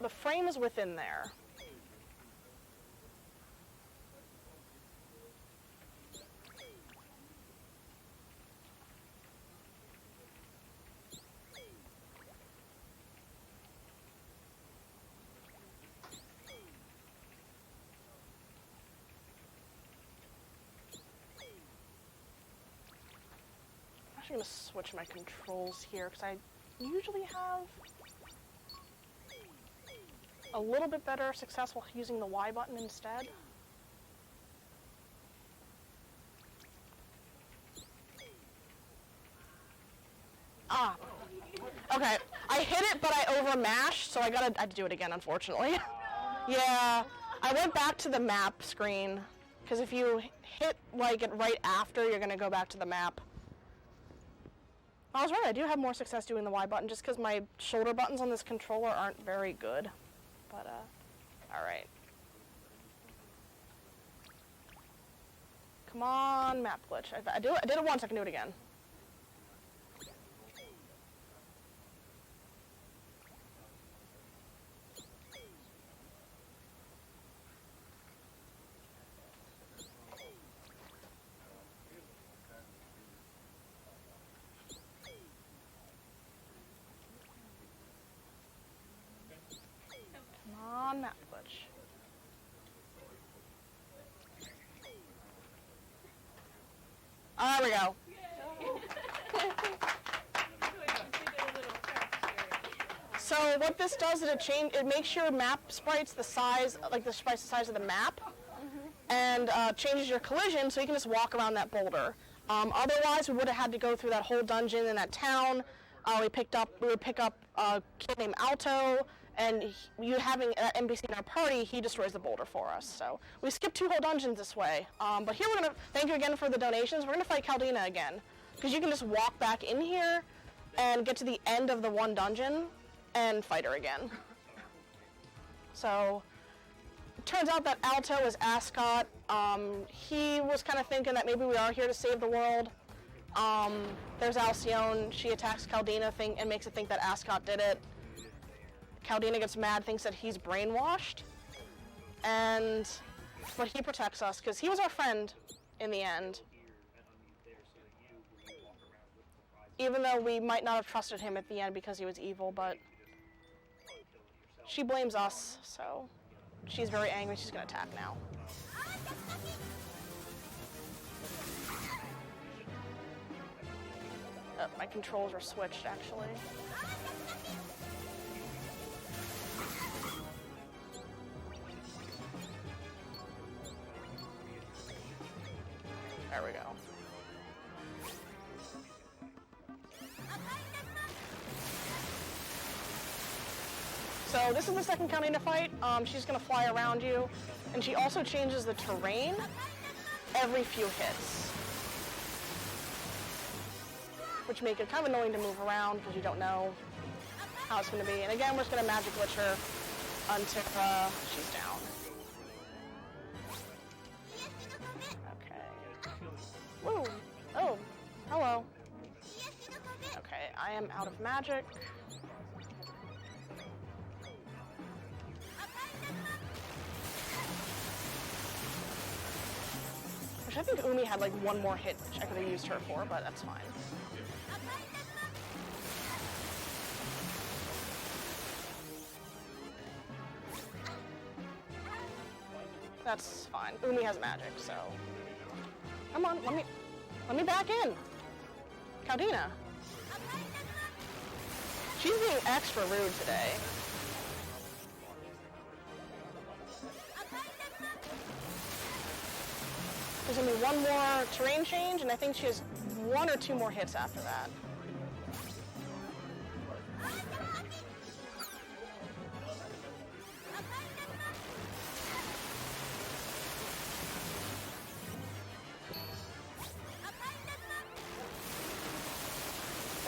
The frame is within there. I'm going to switch my controls here because I usually have a little bit better success while using the Y button instead. Ah, okay. I hit it, but I over-mashed, so I had to do it again, unfortunately. Yeah, I went back to the map screen because if you hit like it right after, you're going to go back to the map. I was right, I do have more success doing the Y button just because my shoulder buttons on this controller aren't very good. But, alright. Come on, map glitch. I did it once, I can do it again. Map glitch. There we go. So what this does is it makes your map sprites the size, like the sprites the size of the map, and changes your collision so you can just walk around that boulder. Otherwise, we would have had to go through that whole dungeon in that town. We would pick up a kid named Alto. And you having that NPC in our party, he destroys the boulder for us. So we skipped 2 whole dungeons this way. But here we're going to, thank you again for the donations, we're going to fight Caldina again. Because you can just walk back in here and get to the end of the one dungeon and fight her again. So, it turns out that Alto is Ascot. He was kind of thinking that maybe we are here to save the world. There's Alcyone, she attacks Caldina and makes it think that Ascot did it. Caldina gets mad, thinks that he's brainwashed, but he protects us because he was our friend in the end. Even though we might not have trusted him at the end because he was evil, but she blames us, so she's very angry. She's going to attack now. Oh, my controls are switched, actually. There we go. So this is the second Caldina fight. She's going to fly around you, and she also changes the terrain every few hits, which make it kind of annoying to move around because you don't know how it's going to be. And again, we're just going to magic glitch her until she's down. Woo! Oh, hello. Okay, I am out of magic. Which I think Umi had like one more hit which I could have used her for, but that's fine. That's fine. Umi has magic, so... Come on, let me back in. Caldina. She's being extra rude today. There's gonna be one more terrain change, and I think she has 1 or 2 more hits after that.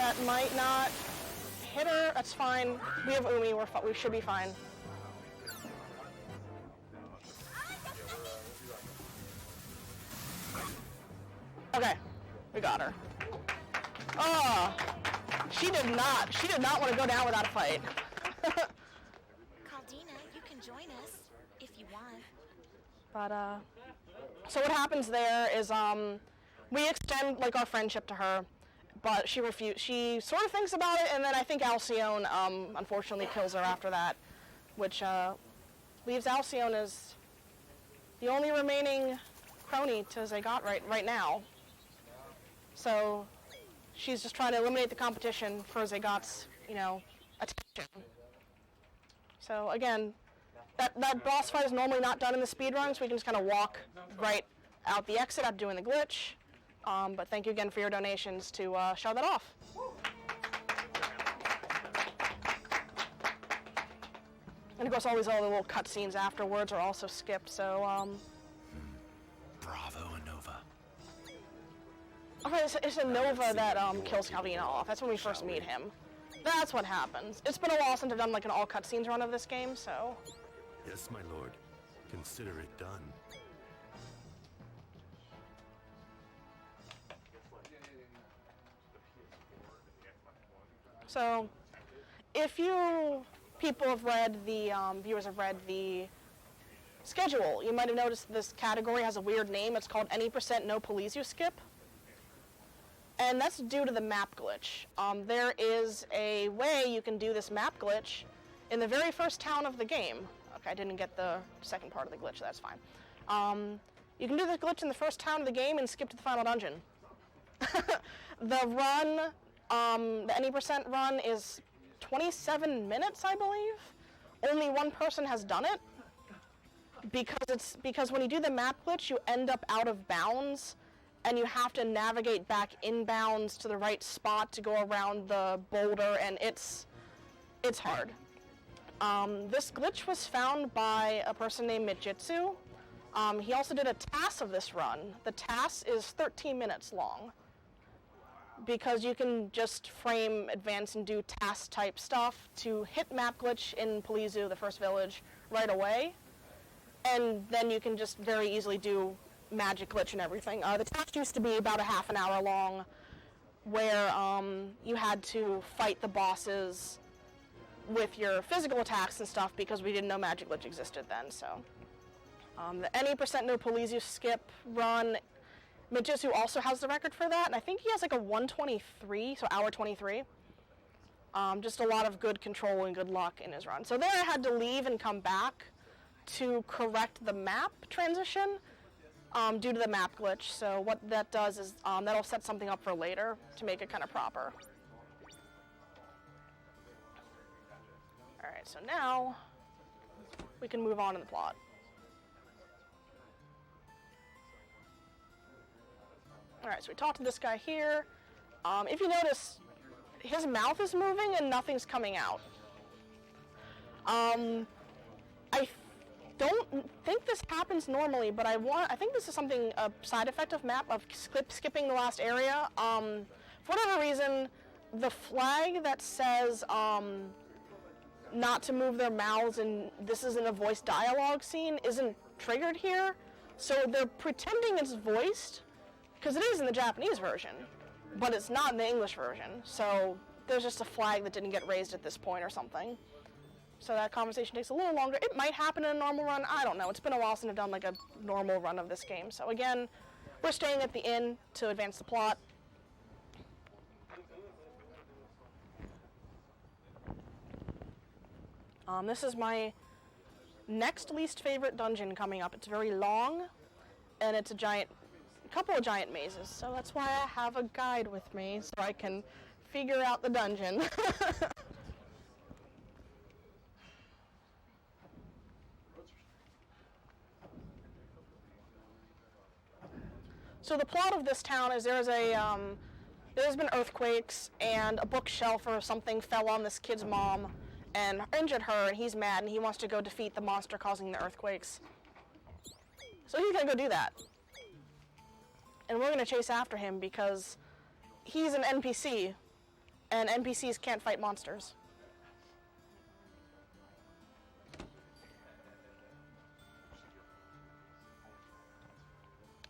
that might not hit her. That's fine. We have Umi. We should be fine. Okay, we got her. Oh, she did not want to go down without a fight. Caldina, you can join us if you want. But so what happens there is we extend like our friendship to her, but she refused. She sort of thinks about it, and then I think Alcyone unfortunately kills her after that, which leaves Alcyone as the only remaining crony to Zagot right now. So she's just trying to eliminate the competition for Zagot's, attention. So again, that boss fight is normally not done in the speedrun, so we can just kind of walk right out the exit after doing the glitch. But thank you again for your donations to show that off. And of course, all these other little cutscenes afterwards are also skipped, so Bravo, Anova. Okay, it's a Nova that kills Calvina off. That's when we first meet him. That's what happens. It's been a while since I've done like an all cutscenes run of this game, so. Yes, my lord. Consider it done. So, if you people have read the viewers have read the schedule, you might have noticed this category has a weird name. It's called any % no Polizu skip. And that's due to the map glitch. There is a way you can do this map glitch in the very first town of the game. Okay, I didn't get the second part of the glitch, that's fine. You can do this glitch in the first town of the game and skip to the final dungeon. The run, the any % run is 27 minutes, I believe. Only one person has done it. Because when you do the map glitch, you end up out of bounds, and you have to navigate back inbounds to the right spot to go around the boulder, and it's hard. This glitch was found by a person named Mijitsu. He also did a TAS of this run. The TAS is 13 minutes long, because you can just frame, advance, and do TAS type stuff to hit map glitch in Polizu, the first village, right away, and then you can just very easily do magic glitch and everything. The task used to be about a half an hour long, where you had to fight the bosses with your physical attacks and stuff because we didn't know magic glitch existed then. So the any % no Polizu skip run, Mijitsu also has the record for that, and I think he has like a 1:23, so hour 23. Just a lot of good control and good luck in his run. So there I had to leave and come back to correct the map transition. Due to the map glitch, so what that does is that'll set something up for later to make it kind of proper. Alright, so now we can move on in the plot. Alright, so we talked to this guy here. If you notice, his mouth is moving and nothing's coming out. I don't think this happens normally, but I think this is something, a side effect of map, of skipping the last area. For whatever reason, the flag that says not to move their mouths and this isn't a voiced dialogue scene isn't triggered here. So they're pretending it's voiced, because it is in the Japanese version, but it's not in the English version. So there's just a flag that didn't get raised at this point or something. So that conversation takes a little longer. It might happen in a normal run. I don't know. It's been a while since I've done like a normal run of this game. So again, we're staying at the inn to advance the plot. This is my next least favorite dungeon coming up. It's very long, and it's a couple of giant mazes. So that's why I have a guide with me, so I can figure out the dungeon. So the plot of this town is there's been earthquakes, and a bookshelf or something fell on this kid's mom and injured her, and he's mad, and he wants to go defeat the monster causing the earthquakes. So he's gonna go do that. And we're gonna chase after him because he's an NPC, And NPCs can't fight monsters.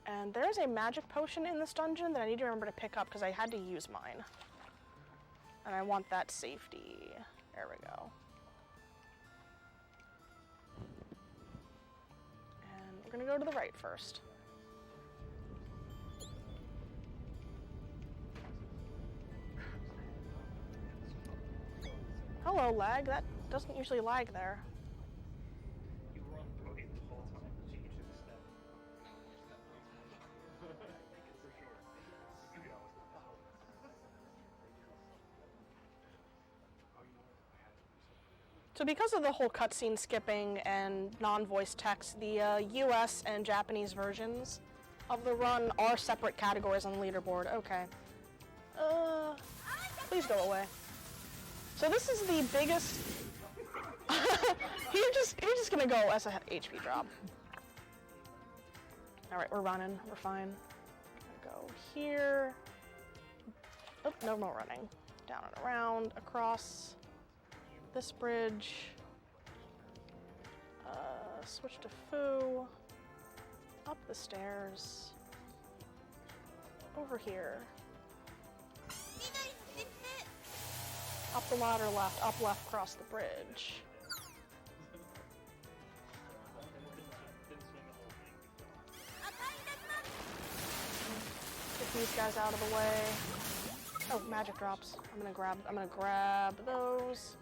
And there's a magic potion in this dungeon that I need to remember to pick up because I had to use mine. And I want that safety. There we go. And we're gonna go to the right first. Hello, lag. That doesn't usually lag there. You were on the the whole time. So you took a step. So because of the whole cutscene skipping and non-voice text, the US and Japanese versions of the run are separate categories on the leaderboard. Okay. Please go away. So this is the biggest... he's just gonna go as a HP drop. Alright, we're running. We're fine. Go here. Oh, no more running. Down and around, across this bridge. Switch to Foo. Up the stairs. Over here. Up the ladder left, up left, across the bridge. Get these guys out of the way. Oh, magic drops. I'm gonna grab those.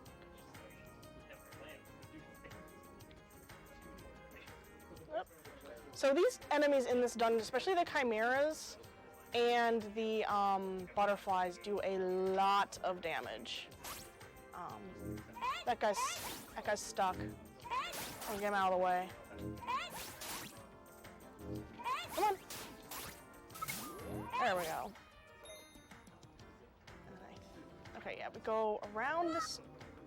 Yep. So these enemies in this dungeon, especially the chimeras and the butterflies, do a lot of damage. That guy's stuck. I'll get him out of the way. Come on. There we go. Okay, yeah, we go around this,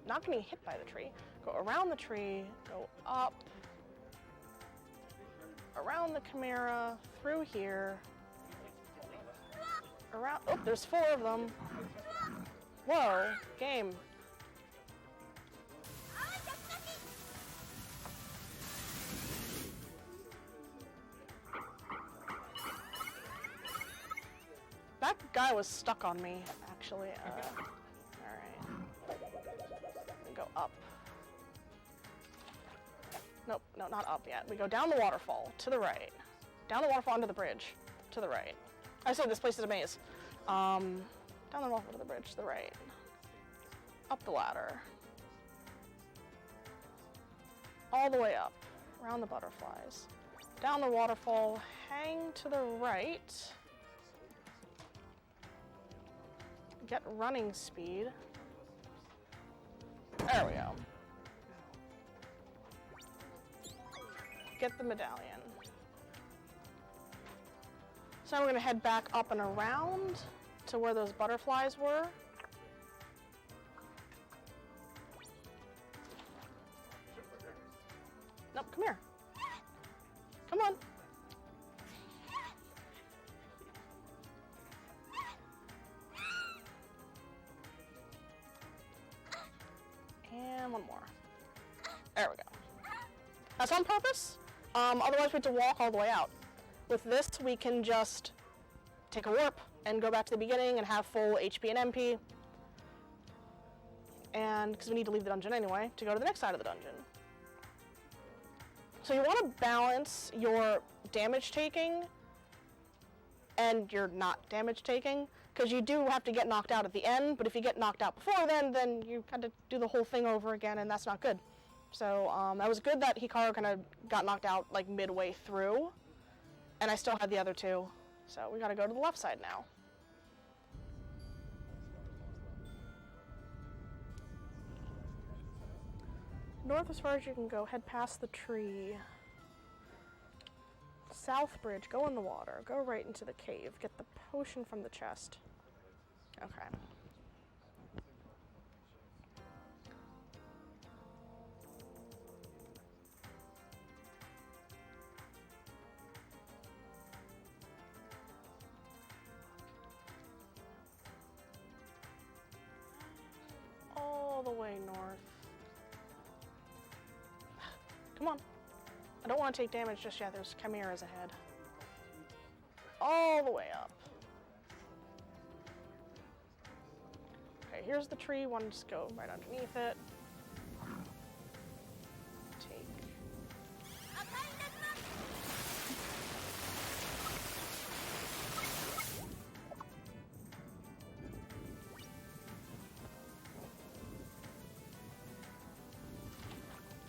not gonna get hit by the tree. Go around the tree, go up, around the chimera, through here, around, oh, there's 4 of them. Whoa, game. That guy was stuck on me, actually. Alright. Go up. Nope, no, not up yet. We go down the waterfall, to the right. Down the waterfall onto the bridge, to the right. I said this place is a maze. Down the waterfall to the bridge, to the right. Up the ladder. All the way up, around the butterflies. Down the waterfall, hang to the right. Get running speed. There we go. Get the medallion. So now we're gonna head back up and around to where those butterflies were. Nope, come here. Come on. And one more. There we go. That's on purpose. Otherwise we have to walk all the way out. With this, we can just take a warp and go back to the beginning and have full HP and MP. And because we need to leave the dungeon anyway to go to the next side of the dungeon. So you want to balance your damage taking and your not damage taking, because you do have to get knocked out at the end, but if you get knocked out before then you kind of do the whole thing over again, and that's not good. So that was good that Hikaru kind of got knocked out like midway through, and I still had the other 2. So we got to go to the left side now. North as far as you can go, head past the tree. South bridge, go in the water, go right into the cave, get the potion from the chest. Okay. Come on. I don't want to take damage just yet. There's chimeras ahead. All the way up. Okay, here's the tree. One just go right underneath it. Take.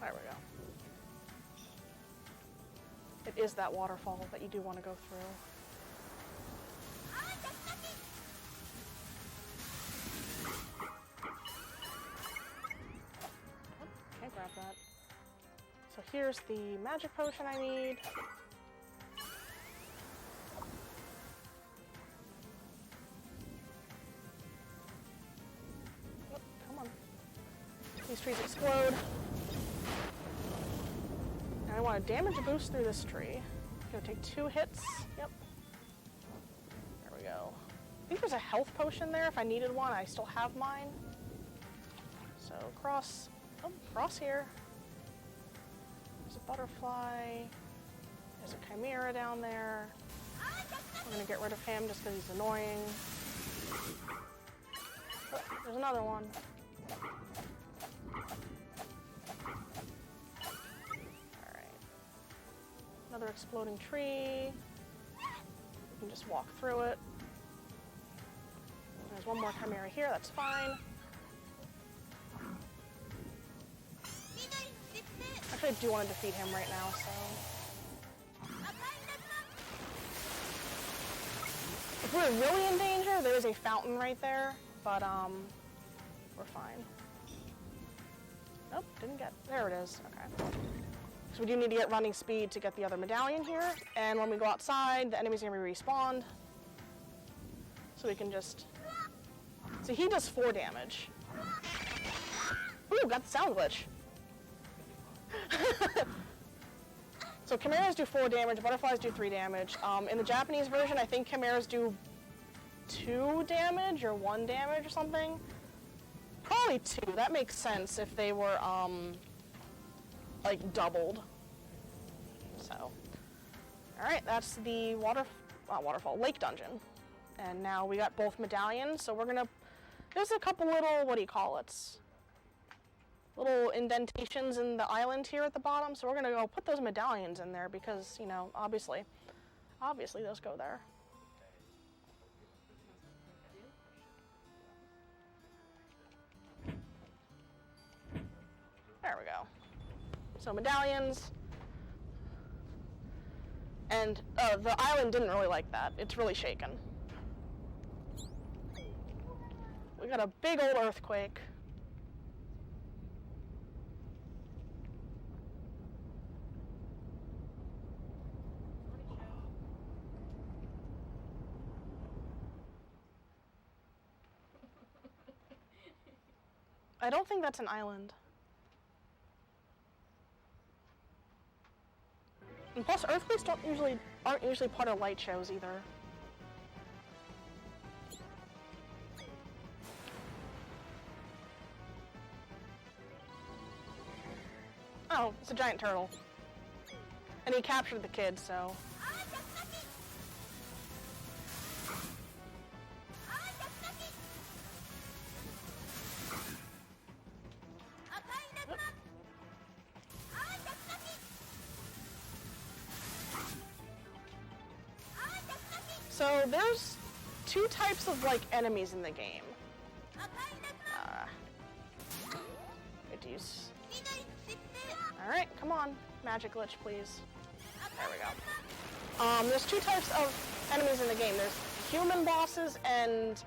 There we go. It is that waterfall that you do want to go through. Can't grab that. So here's the magic potion I need. Oh, come on. These trees explode. Now I want a damage boost through this tree. Gonna take 2 hits. Yep. There we go. I think there's a health potion there if I needed one. I still have mine. So cross here. There's a butterfly. There's a chimera down there. We're gonna get rid of him just because he's annoying. Oh, there's another one. Alright. Another exploding tree. You can just walk through it. There's one more chimera here, that's fine. Actually, I do want to defeat him right now, so... If we're really in danger, there is a fountain right there, but, we're fine. Nope, didn't get... There it is, okay. So we do need to get running speed to get the other medallion here, and when we go outside, the enemy's gonna be respawned. So we can just... See, he does 4 damage. Ooh, got the sound glitch. So chimeras do 4 damage, butterflies do 3 damage. In the Japanese version, I think chimeras do 2 damage or 1 damage or something. Probably 2. That makes sense if they were like doubled. So, all right, that's the waterfall lake dungeon, and now we got both medallions. So we're gonna. There's a couple little, what do you call it? Little indentations in the island here at the bottom, so we're gonna go put those medallions in there because, you know, obviously those go there. There we go. So medallions. And the island didn't really like that. It's really shaken. We got a big old earthquake. I don't think that's an island. And plus, earthquakes aren't usually part of light shows either. Oh, it's a giant turtle. And he captured the kid, so... So there's 2 types of like enemies in the game. Good to use. All right, come on, magic glitch, please. There we go. There's 2 types of enemies in the game. There's human bosses and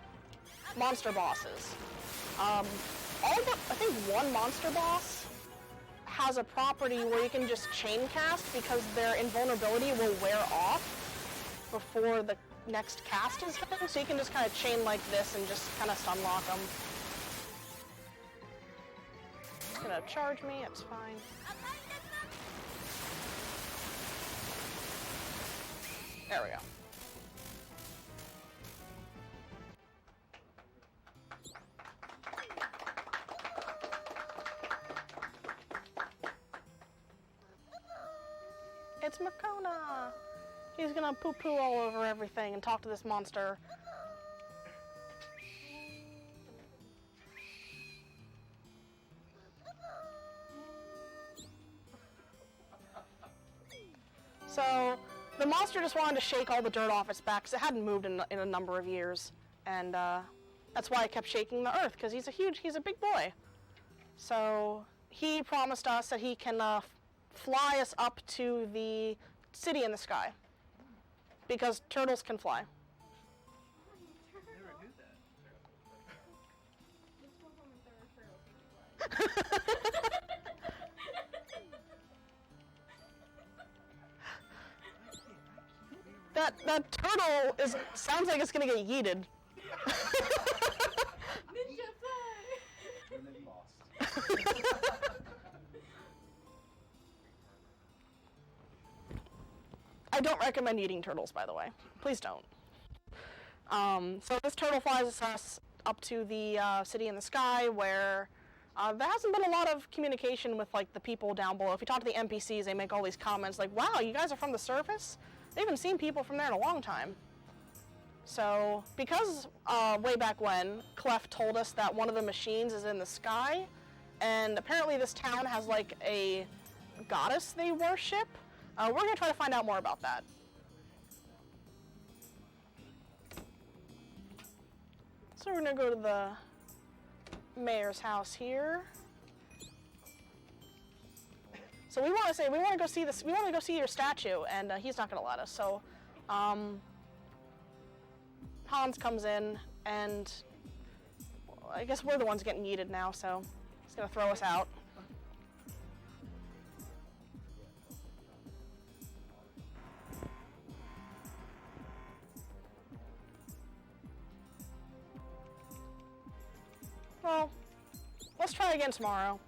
monster bosses. I think one monster boss has a property where you can just chain cast because their invulnerability will wear off before the next cast is done, so you can just kind of chain like this and just kind of stun lock them. It's gonna charge me, it's fine. There we go. it's Makona! He's gonna poo-poo all over everything and talk to this monster. So, the monster just wanted to shake all the dirt off its back because it hadn't moved in a number of years. And that's why I kept shaking the earth, because he's a big boy. So, he promised us that he can fly us up to the city in the sky. Because turtles can fly. Never knew that. That turtle sounds like it's gonna get yeeted. Ninja fly! I don't recommend eating turtles, by the way. Please don't. So this turtle flies us up to the city in the sky, where there hasn't been a lot of communication with like the people down below. If you talk to the NPCs, they make all these comments like, "Wow, you guys are from the surface? They haven't seen people from there in a long time." So because way back when, Clef told us that one of the machines is in the sky, and apparently this town has like a goddess they worship. We're going to try to find out more about that. So we're going to go to the mayor's house here. So we want to go see this. We want to go see your statue, and he's not going to let us. So Hans comes in, and well, I guess we're the ones getting yeeted now. So he's going to throw us out. Well, let's try again tomorrow.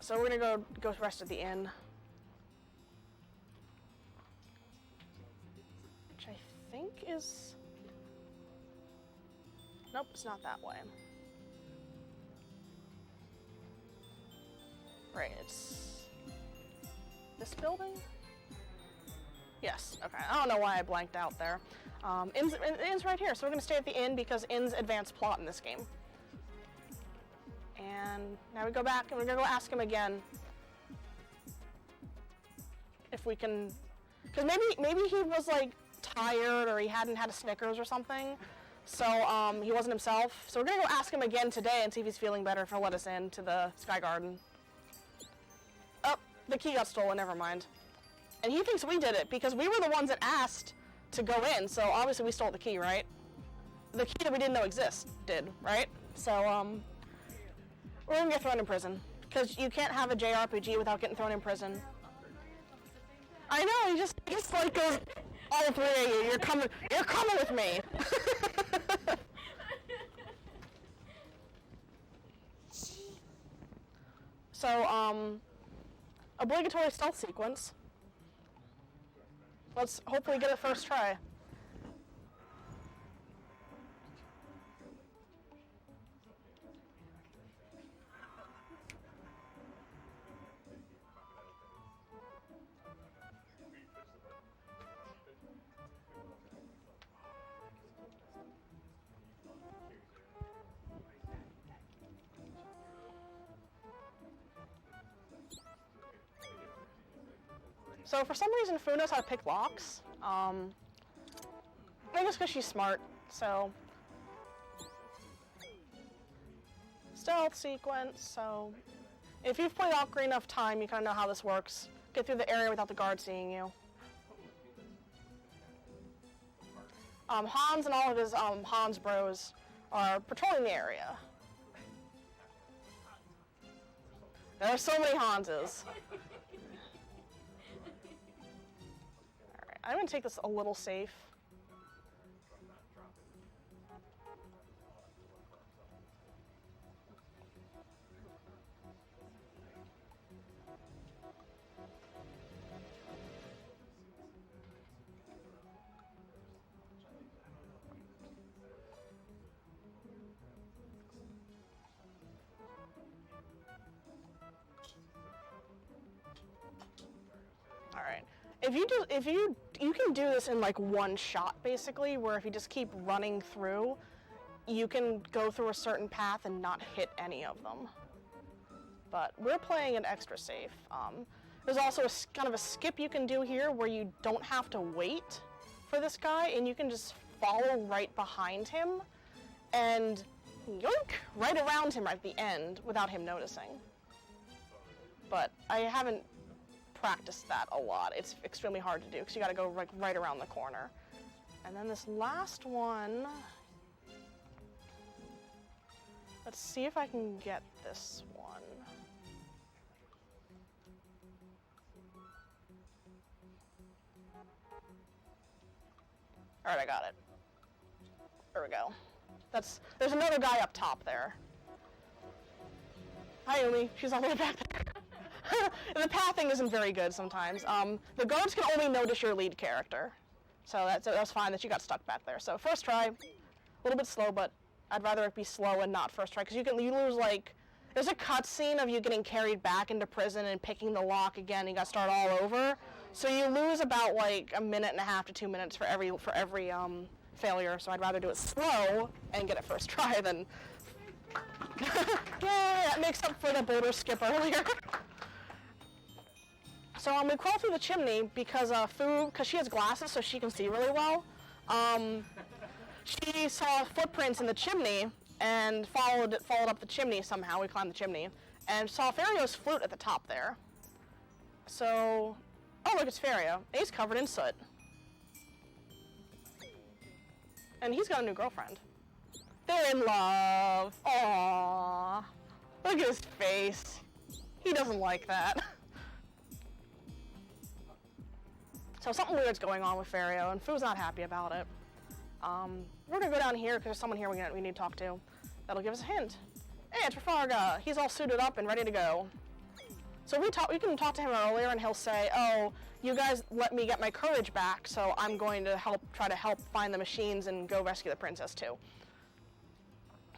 So we're gonna go rest at the inn, which I think is. Nope, it's not that way. Right, it's this building. Yes. Okay. I don't know why I blanked out there. The inn's right here, so we're gonna stay at the inn because inns advance plot in this game. And now we go back and we're gonna go ask him again if we can, because maybe he was like tired or he hadn't had a Snickers or something, so he wasn't himself. So we're gonna go ask him again today and see if he's feeling better, if he'll let us in to the Sky Garden. Oh, the key got stolen. Never mind. And he thinks we did it because we were the ones that asked to go in. So obviously we stole the key, right? The key that we didn't know existed, right? So we're gonna get thrown in prison because you can't have a JRPG without getting thrown in prison. I know, he just like goes, all three of you, you're coming with me. So, obligatory stealth sequence. Let's hopefully get it first try. So for some reason, Fu knows how to pick locks. I guess because she's smart, so. Stealth sequence, so. If you've played Ocarina enough time, you kind of know how this works. Get through the area without the guard seeing you. Hans and all of his Hans bros are patrolling the area. There are so many Hanses. I'm gonna take this a little safe. you can do this in like one shot basically, where if you just keep running through, you can go through a certain path and not hit any of them. But we're playing it extra safe. There's also kind of a skip you can do here where you don't have to wait for this guy and you can just follow right behind him and yoink right around him at the end without him noticing. But I haven't practiced that a lot. It's extremely hard to do because you got to go like right around the corner. And then this last one, let's see if I can get this one. All right, I got it. There we go. There's another guy up top there. Hi, Umi. She's all the way back there. The pathing isn't very good sometimes. The guards can only notice your lead character. So that's fine that you got stuck back there. So first try, a little bit slow, but I'd rather it be slow and not first try, because you lose like, there's a cutscene of you getting carried back into prison and picking the lock again, and you got to start all over. So you lose about like 1.5 minutes to 2 minutes for every failure. So I'd rather do it slow and get it first try than. Yay! That makes up for the boulder skip earlier. So we crawl through the chimney because because she has glasses, so she can see really well. She saw footprints in the chimney and followed up the chimney somehow. We climbed the chimney and saw Fario's flute at the top there. So, oh look, it's Fario. He's covered in soot. And he's got a new girlfriend. They're in love. Aww. Look at his face. He doesn't like that. So something weird's going on with Fario, and Fu's not happy about it. We're gonna go down here because there's someone here we need to talk to. That'll give us a hint. Hey, it's Rafarga. He's all suited up and ready to go. So we can talk to him earlier, and he'll say, "Oh, you guys let me get my courage back, so I'm going to try to help find the machines and go rescue the princess too."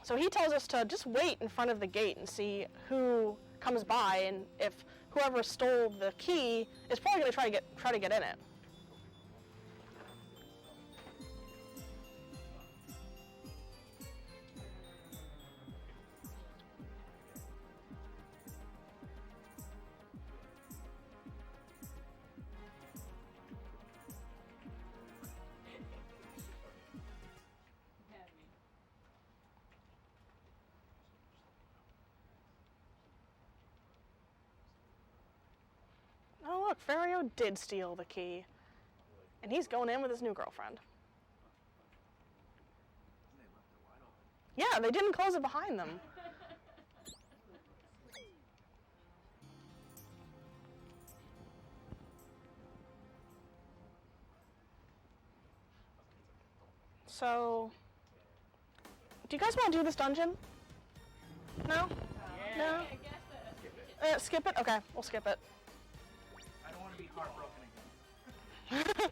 So he tells us to just wait in front of the gate and see who comes by, and if whoever stole the key is probably going to try to get in it. Oh look, Fario did steal the key. And he's going in with his new girlfriend. Yeah, they didn't close it behind them. So, do you guys want to do this dungeon? No? No? Skip it? Okay, we'll skip it. I don't want to be heartbroken again.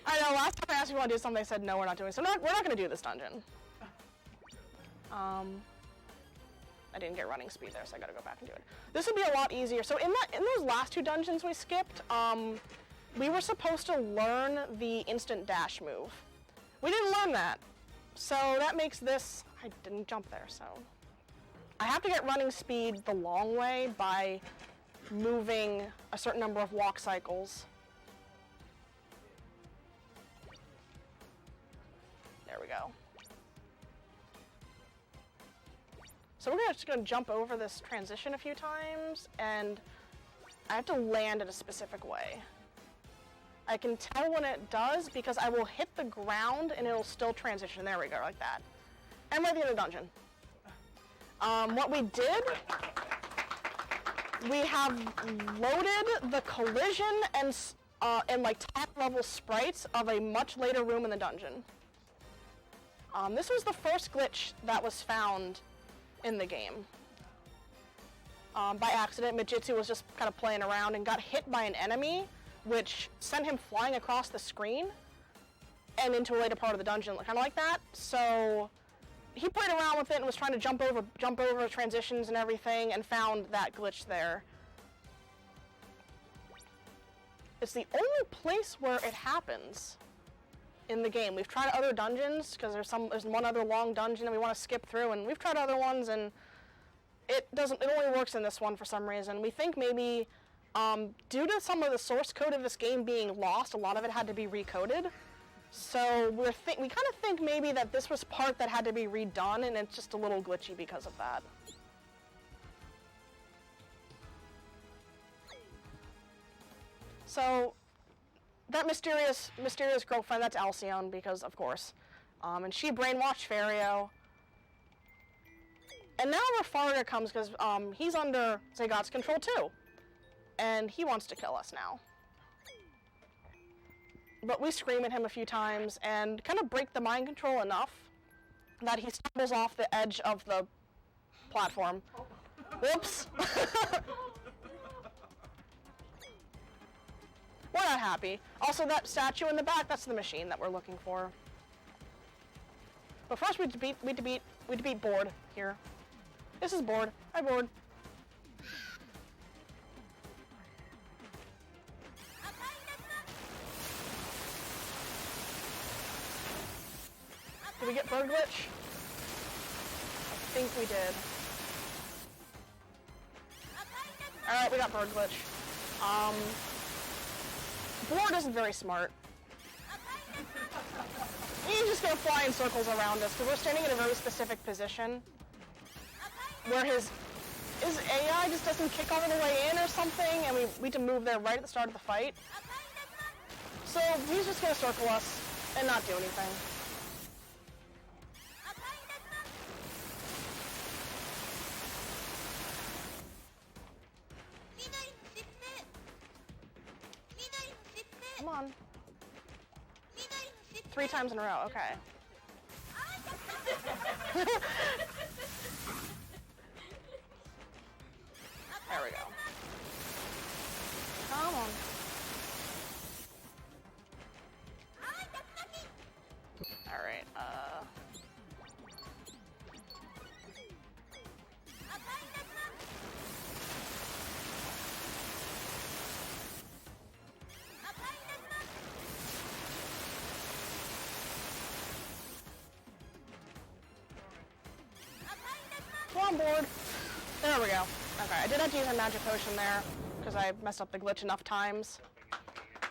I know, last time I asked if you want to do something, they said no, we're not doing it. So we're not going to do this dungeon. I didn't get running speed there, so I got to go back and do it. This would be a lot easier. So in those last two dungeons we skipped, we were supposed to learn the instant dash move. We didn't learn that. So that makes this, I didn't jump there, so. I have to get running speed the long way by moving a certain number of walk cycles. There we go. So we're just gonna jump over this transition a few times, and I have to land in a specific way. I can tell when it does because I will hit the ground and it'll still transition. There we go, like that. And we're at the end of the dungeon. What we did, we have loaded the collision and like top level sprites of a much later room in the dungeon. This was the first glitch that was found in the game. By accident, Mijitsu was just kind of playing around and got hit by an enemy, which sent him flying across the screen and into a later part of the dungeon, kind of like that. So he played around with it and was trying to jump over transitions and everything, and found that glitch there. It's the only place where it happens in the game. We've tried other dungeons, because there's one other long dungeon that we want to skip through, and we've tried other ones, and it only works in this one for some reason. We think maybe, due to some of the source code of this game being lost, a lot of it had to be recoded. So we kind of think maybe that this was part that had to be redone, and it's just a little glitchy because of that. So that mysterious girlfriend, that's Alcyone, because of course, and she brainwashed Fario. And now Rafarga comes because he's under Zagot's control too, and he wants to kill us now. But we scream at him a few times and kind of break the mind control enough that he stumbles off the edge of the platform. Whoops. We're not happy. Also, that statue in the back, that's the machine that we're looking for. But first we defeat Board here. This is Board. Hi, Board. Did we get bird glitch? I think we did. Alright, we got bird glitch. Board isn't very smart. He's just gonna fly in circles around us because we're standing in a very specific position where his AI just doesn't kick all the way in or something, and we need to move there right at the start of the fight. So he's just gonna circle us and not do anything. Come on. 3 times in a row, okay. There we go. Come on. Alright, Come on, Board. There we go. Okay, I did have to use a magic potion there because I messed up the glitch enough times.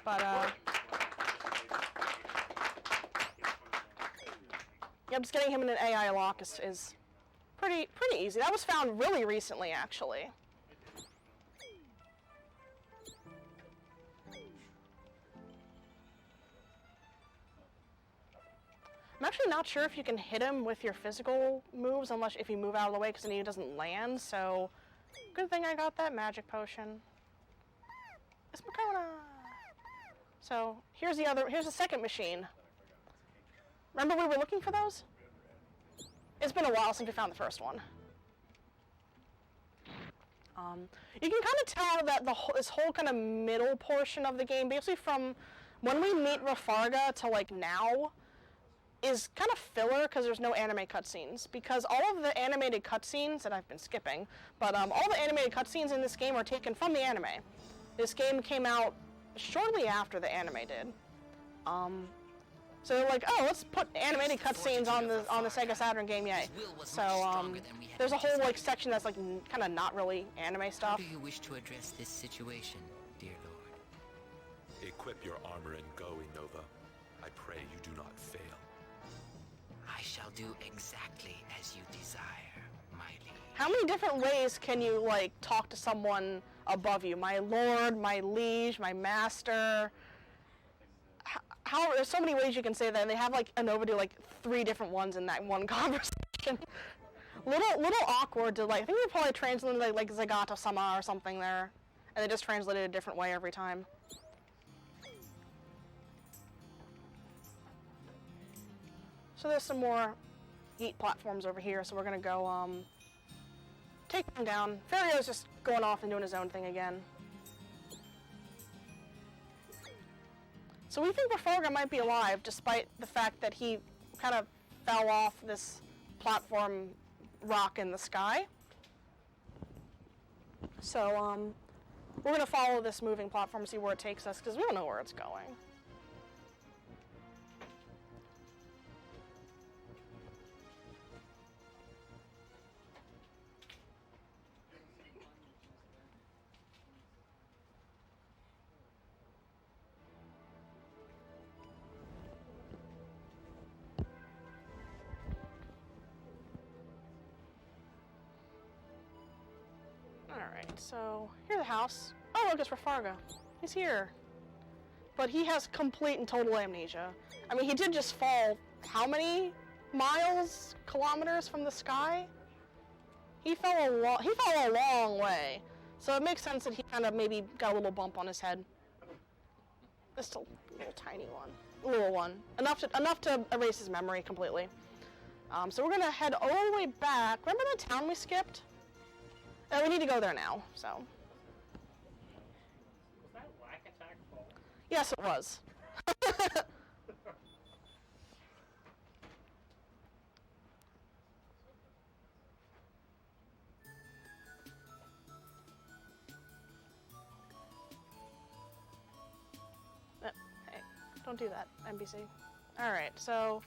But yeah, just getting him in an AI lock is pretty easy. That was found really recently, actually. I'm actually not sure if you can hit him with your physical moves unless if you move out of the way, because then he doesn't land, so good thing I got that magic potion. It's Makona! So here's the second machine. Remember we were looking for those? It's been a while since we found the first one. You can kind of tell that this whole kind of middle portion of the game, basically from when we meet Rafarga to like now, is kind of filler because there's no anime cutscenes. Because all of the animated cutscenes that I've been skipping, but all the animated cutscenes in this game are taken from the anime. This game came out shortly after the anime did. So they're like, oh, let's put animated cutscenes on the Sega Saturn game, yay. So there's a whole like section that's like kind of not really anime stuff. How do you wish to address this situation, dear Lord? Equip your armor and go, Inova. I pray you do not fail. I shall do exactly as you desire, my liege. How many different ways can you like talk to someone above you? My lord, my liege, my master. There's so many ways you can say that, and they have like Inova do like 3 different ones in that one conversation. little awkward to like. I think they probably translated like Zagato-sama or something there, and they just translated it a different way every time. So there's some more Yeet platforms over here, so we're gonna go take them down. Fario's just going off and doing his own thing again. So we think Rafarga might be alive, despite the fact that he kind of fell off this platform rock in the sky. So we're gonna follow this moving platform, see where it takes us, because we don't know where it's going. Alright, so here's the house. Oh, look, it's Rafarga. He's here. But he has complete and total amnesia. I mean, he did just fall how many miles, kilometers from the sky? He fell a long way. So it makes sense that he kind of maybe got a little bump on his head. Just a little tiny one. A little one. Enough to erase his memory completely. So we're gonna head all the way back. Remember that town we skipped? We need to go there now, so. Was that Whack Attack Fall? Yes, it was. Hey, don't do that, NBC. Alright, so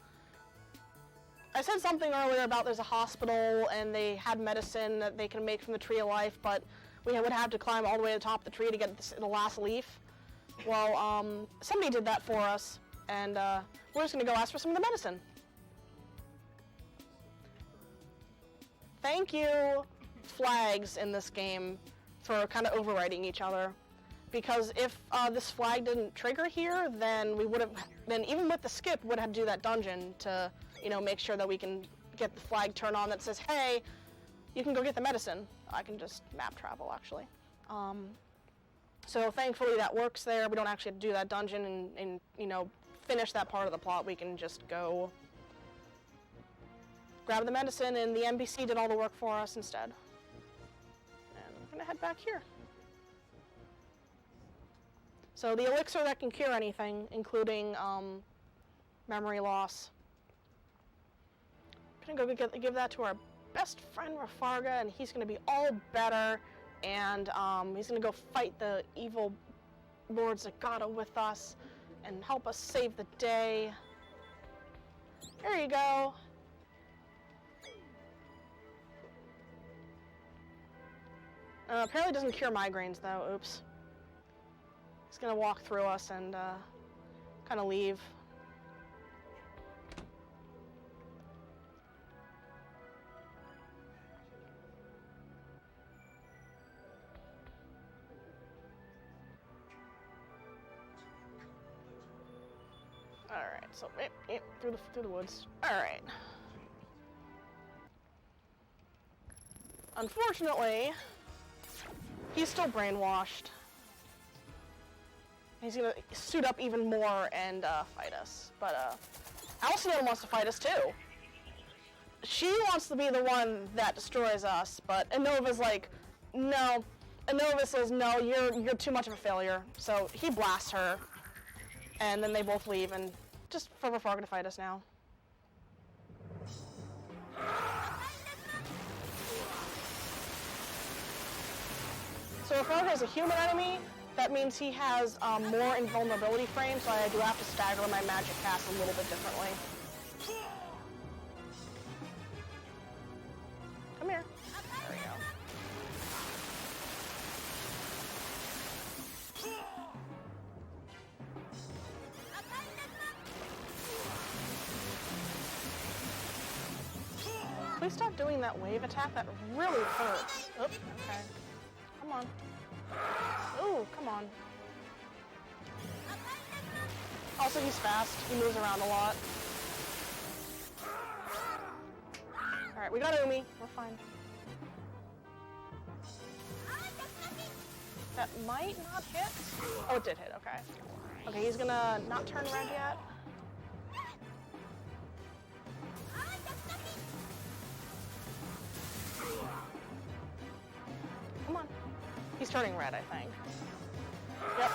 I said something earlier about there's a hospital and they had medicine that they can make from the Tree of Life, but we would have to climb all the way to the top of the tree to get the last leaf. Well, somebody did that for us, and we're just gonna go ask for some of the medicine. Thank you, flags in this game, for kind of overriding each other. Because if this flag didn't trigger here, then we would have, then even with the skip, would have to do that dungeon to, you know, make sure that we can get the flag turned on that says, hey, you can go get the medicine. I can just map travel, actually. So thankfully that works there. We don't actually have to do that dungeon and you know, finish that part of the plot. We can just go grab the medicine, and the NBC did all the work for us instead. And we're gonna head back here. So the elixir that can cure anything, including memory loss. I'm gonna go give that to our best friend Rafarga, and he's gonna be all better, and he's gonna go fight the evil Lord Zagata with us and help us save the day. There you go. Apparently it doesn't cure migraines though, oops. He's gonna walk through us and kind of leave. All right, so through the woods. All right. Unfortunately, he's still brainwashed. He's gonna suit up even more and fight us. But Alcyon wants to fight us too. She wants to be the one that destroys us, but Inova's like, no. Inova says, no, you're too much of a failure. So he blasts her, and then they both leave, and just for Rafarga to fight us now. So Rafarga is a human enemy. That means he has more invulnerability frames, so I do have to stagger my magic cast a little bit differently. Come here. There we go. Please stop doing that wave attack. That really hurts. Oop, okay. Come on. Ooh, come on. Also, he's fast. He moves around a lot. Alright, we got Umi. We're fine. That might not hit. Oh, it did hit. Okay. Okay, he's gonna not turn red yet. Come on. He's turning red, I think. Yep.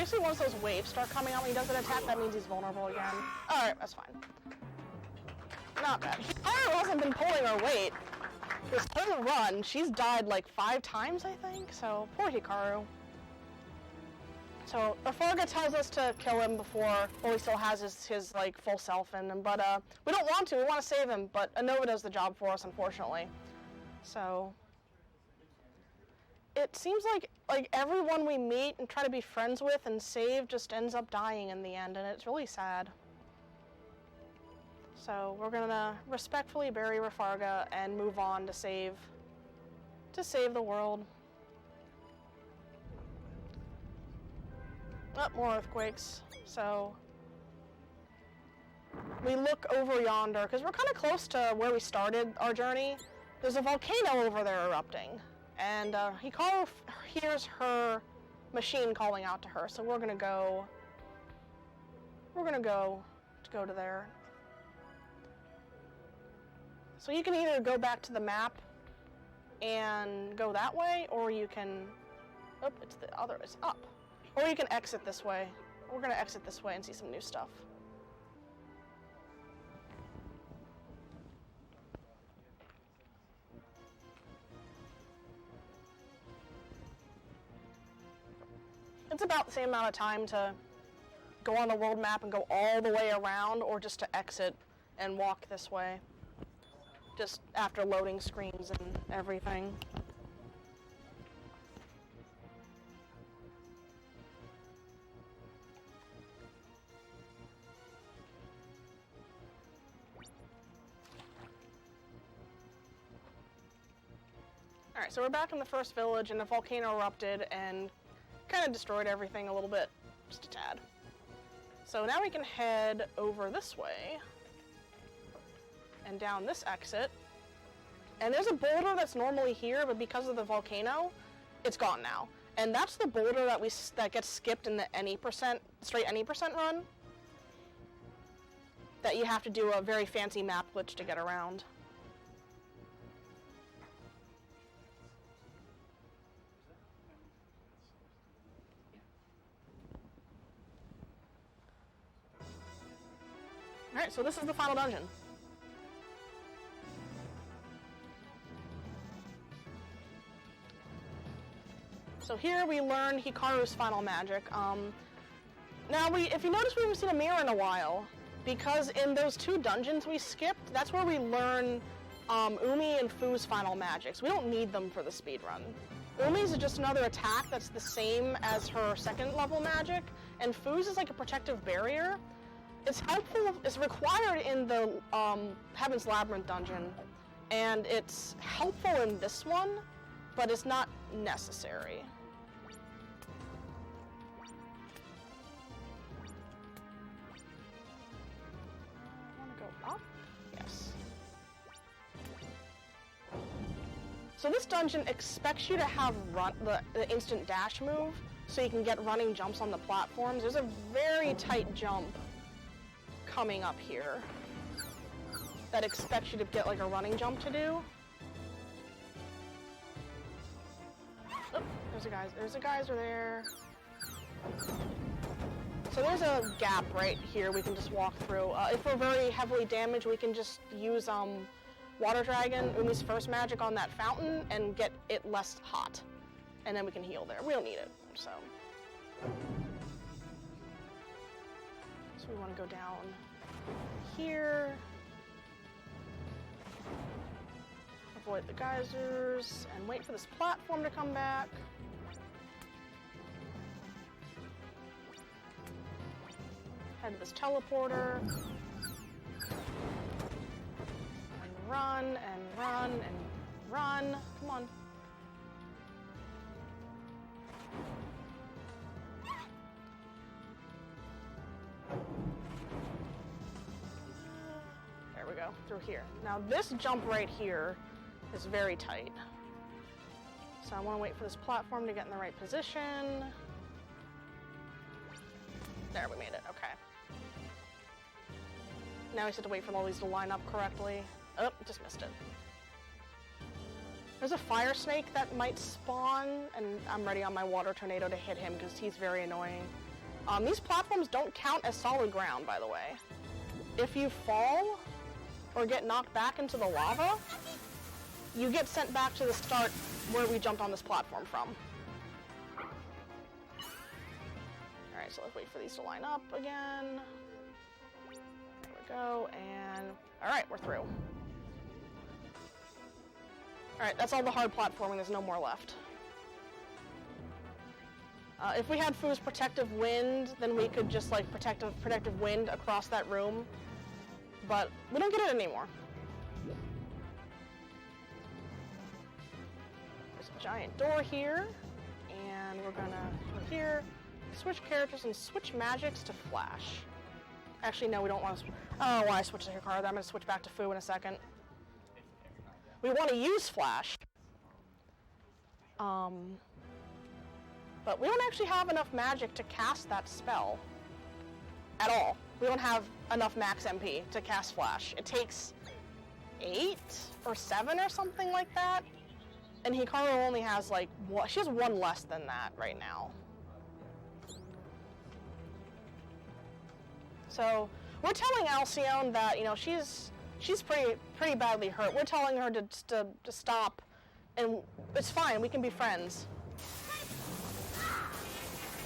Basically, once those waves start coming out when he does an attack, that means he's vulnerable again. Alright, that's fine. Not bad. Hikaru hasn't been pulling her weight this whole run. She's died like 5 times, I think, so poor Hikaru. So, Rafarga tells us to kill him before, well, he still has his like, full self in him, but, we don't want to, we want to save him, but Anova does the job for us, unfortunately. So, it seems like everyone we meet and try to be friends with and save just ends up dying in the end, and it's really sad. So, we're gonna respectfully bury Rafarga and move on to save the world. Oh, more earthquakes. So we look over yonder because we're kind of close to where we started our journey. There's a volcano over there erupting, and Hikaru hears her machine calling out to her. So we're gonna go to there. So you can either go back to the map and go that way, or you can. Oh, it's the other. It's up. Or you can exit this way. We're gonna exit this way and see some new stuff. It's about the same amount of time to go on the world map and go all the way around, or just to exit and walk this way. Just after loading screens and everything. Alright, so we're back in the first village, and the volcano erupted and kind of destroyed everything a little bit, just a tad. So now we can head over this way and down this exit. And there's a boulder that's normally here, but because of the volcano, it's gone now. And that's the boulder that gets skipped in the straight any percent run. That you have to do a very fancy map glitch to get around. Alright, so this is the final dungeon. So here we learn Hikaru's final magic. Now, if you notice, we haven't seen a mirror in a while, because in those 2 dungeons we skipped, that's where we learn Umi and Fu's final magics. We don't need them for the speedrun. Umi's is just another attack that's the same as her 2nd level magic, and Fu's is like a protective barrier. It's helpful, it's required in the Heaven's Labyrinth dungeon, and it's helpful in this one, but it's not necessary. I want to go up? Yes. So this dungeon expects you to have the instant dash move, so you can get running jumps on the platforms. There's a very tight jump coming up here that expects you to get like a running jump to do. Oh, there's a geyser there. So there's a gap right here we can just walk through. If we're very heavily damaged, we can just use Water Dragon, Umi's first magic, on that fountain and get it less hot. And then we can heal there. We don't need it, so. So we want to go down here. Avoid the geysers and wait for this platform to come back. Head to this teleporter. And run and run and run. Come on. There we go, through here. Now this jump right here is very tight. So I want to wait for this platform to get in the right position. There, we made it, okay. Now we just have to wait for all these to line up correctly. Oh, just missed it. There's a fire snake that might spawn, and I'm ready on my water tornado to hit him because he's very annoying. These platforms don't count as solid ground, by the way. If you fall or get knocked back into the lava, you get sent back to the start where we jumped on this platform from. Alright, so let's wait for these to line up again. There we go, and alright, we're through. Alright, that's all the hard platforming, there's no more left. If we had Fu's Protective Wind, then we could just like protective wind across that room. But we don't get it anymore. There's a giant door here, and we're gonna go here, switch characters and switch magics to Flash. Actually, no, we don't want to. I don't want to switch to Hikaru. I'm gonna switch back to Fu in a second. We want to use Flash. But we don't actually have enough magic to cast that spell. At all. We don't have enough max MP to cast Flash. It takes 8 or 7 or something like that. And Hikaru only has like, she has 1 less than that right now. So we're telling Alcyone that, you know, she's pretty badly hurt. We're telling her to stop, and it's fine, we can be friends.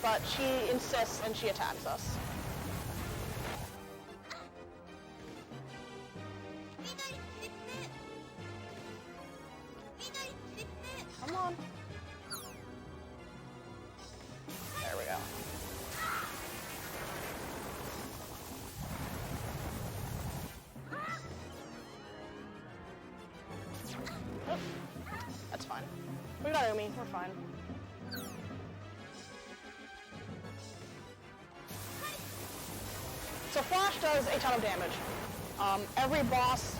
But she insists and she attacks us. Come on. There we go. Oh, that's fine. We got Umi, we're fine. So Flash does a ton of damage. Every boss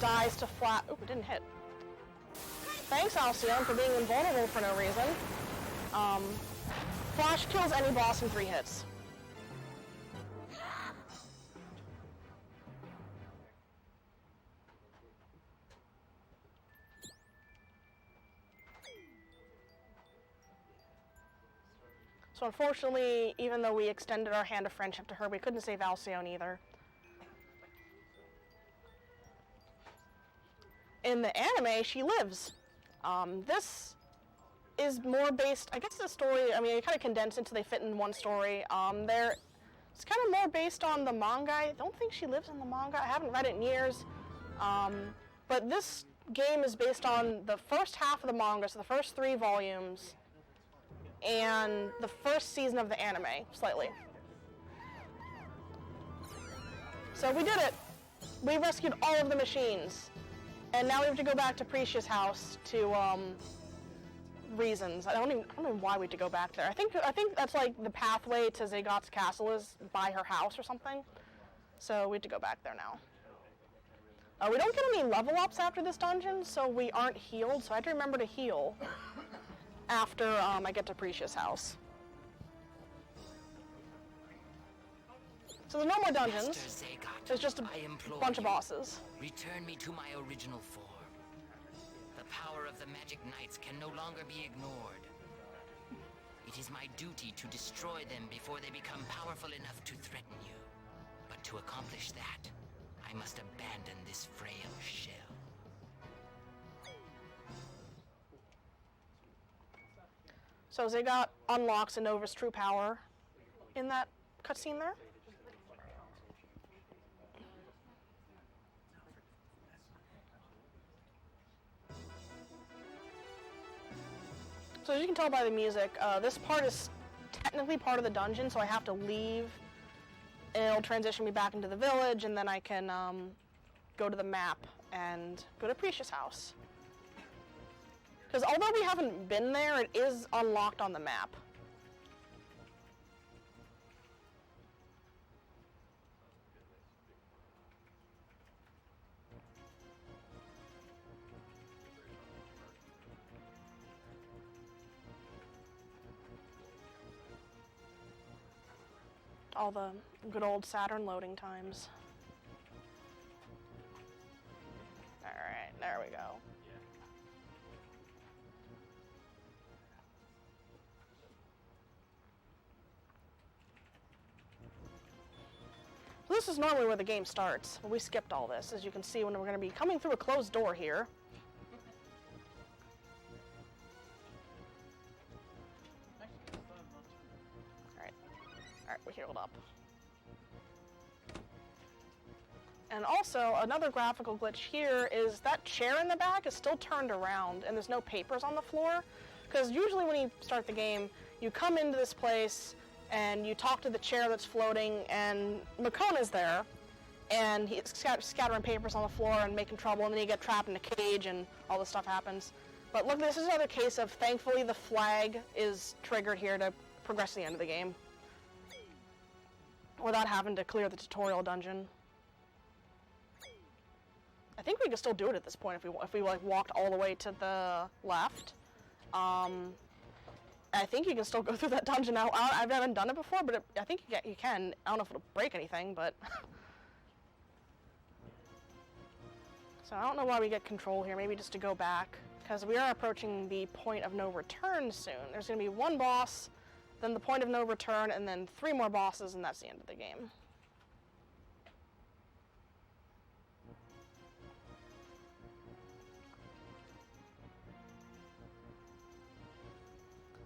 dies to Flash. Oop, it didn't hit. Thanks, Alcyone, for being invulnerable for no reason. Flash kills any boss in 3 hits. So unfortunately, even though we extended our hand of friendship to her, we couldn't save Alcyone either. In the anime, she lives. This is more based, I guess the story, I mean, it kind of condensed until they fit in one story. It's kind of more based on the manga. I don't think she lives in the manga. I haven't read it in years. But this game is based on the first half of the manga, so the first 3 volumes, and the first season of the anime, slightly. So we did it. We rescued all of the machines. And now we have to go back to Precious House to, reasons. I don't know why we had to go back there. I think that's like the pathway to Zaygot's castle is by her house or something. So we have to go back there now. We don't get any level ups after this dungeon, so we aren't healed, so I have to remember to heal after I get to Precious House. So there's no more dungeons. There's just a bunch of bosses. Return me to my original form. The power of the magic knights can no longer be ignored. It is my duty to destroy them before they become powerful enough to threaten you. But to accomplish that, I must abandon this frail shell. So Zaygot unlocks Inova's true power in that cutscene there. So as you can tell by the music, this part is technically part of the dungeon, so I have to leave, and it'll transition me back into the village, and then I can go to the map and go to Precious House. Because although we haven't been there, it is unlocked on the map. All the good old Saturn loading times. Alright, there we go. This is normally where the game starts, but we skipped all this, as you can see when we're going to be coming through a closed door here. Alright, we're healed up. And also, another graphical glitch here is that chair in the back is still turned around and there's no papers on the floor. Because usually when you start the game, you come into this place and you talk to the chair that's floating and Makona's there and he's scattering papers on the floor and making trouble, and then you get trapped in a cage and all this stuff happens. But look, this is another case of, thankfully, the flag is triggered here to progress to the end of the game without having to clear the tutorial dungeon. I think we can still do it at this point if we like walked all the way to the left. I think you can still go through that dungeon now. I haven't done it before, but I think you can. I don't know if it'll break anything, but so I don't know why we get control here. Maybe just to go back, because we are approaching the point of no return soon. There's going to be one boss, then the point of no return, and then 3 more bosses, and that's the end of the game.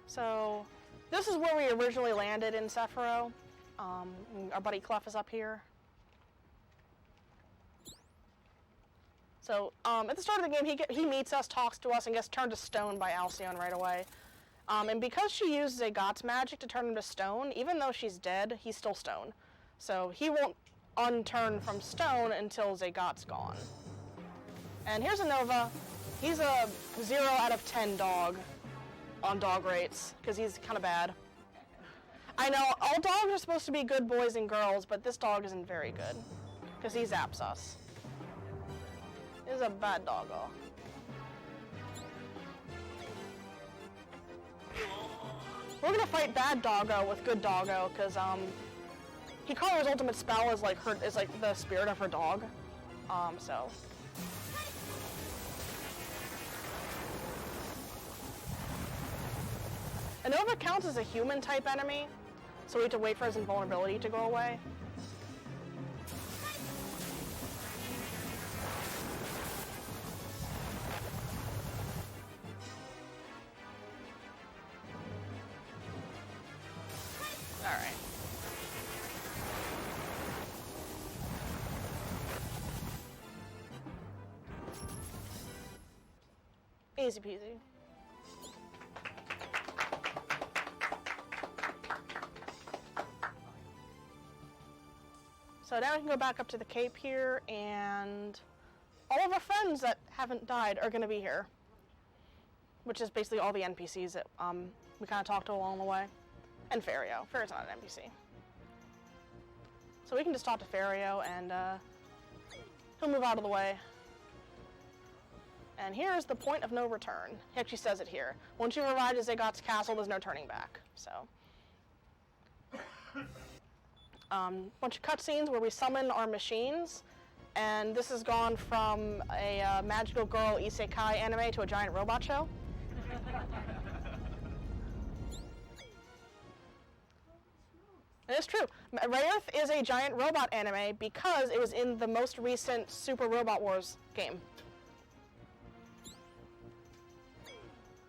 So, this is where we originally landed in Sephiroth. Our buddy Clef is up here. So, at the start of the game, he meets us, talks to us, and gets turned to stone by Alcyone right away. And because she used Zagat's magic to turn him to stone, even though she's dead, he's still stone. So he won't unturn from stone until Zagat's gone. And here's a Nova. He's a 0 out of 10 dog on dog rates, because he's kind of bad. I know, all dogs are supposed to be good boys and girls, but this dog isn't very good, because he zaps us. He's a bad doggo. We're gonna fight bad doggo with good doggo, because Hikaru's ultimate spell is like the spirit of her dog. So. A Nova counts as a human type enemy, so we have to wait for his invulnerability to go away. Alright. Easy peasy. So now we can go back up to the cape here, and all of our friends that haven't died are going to be here, which is basically all the NPCs that we kind of talked to along the way. And Fario. Fario's not an NPC. So we can just talk to Fario, and he'll move out of the way. And here's the point of no return. He actually says it here. Once you've arrived at Zagat's castle, there's no turning back. So. Bunch of cutscenes where we summon our machines, and this has gone from a magical girl isekai anime to a giant robot show. And it's true. Rayearth is a giant robot anime because it was in the most recent Super Robot Wars game.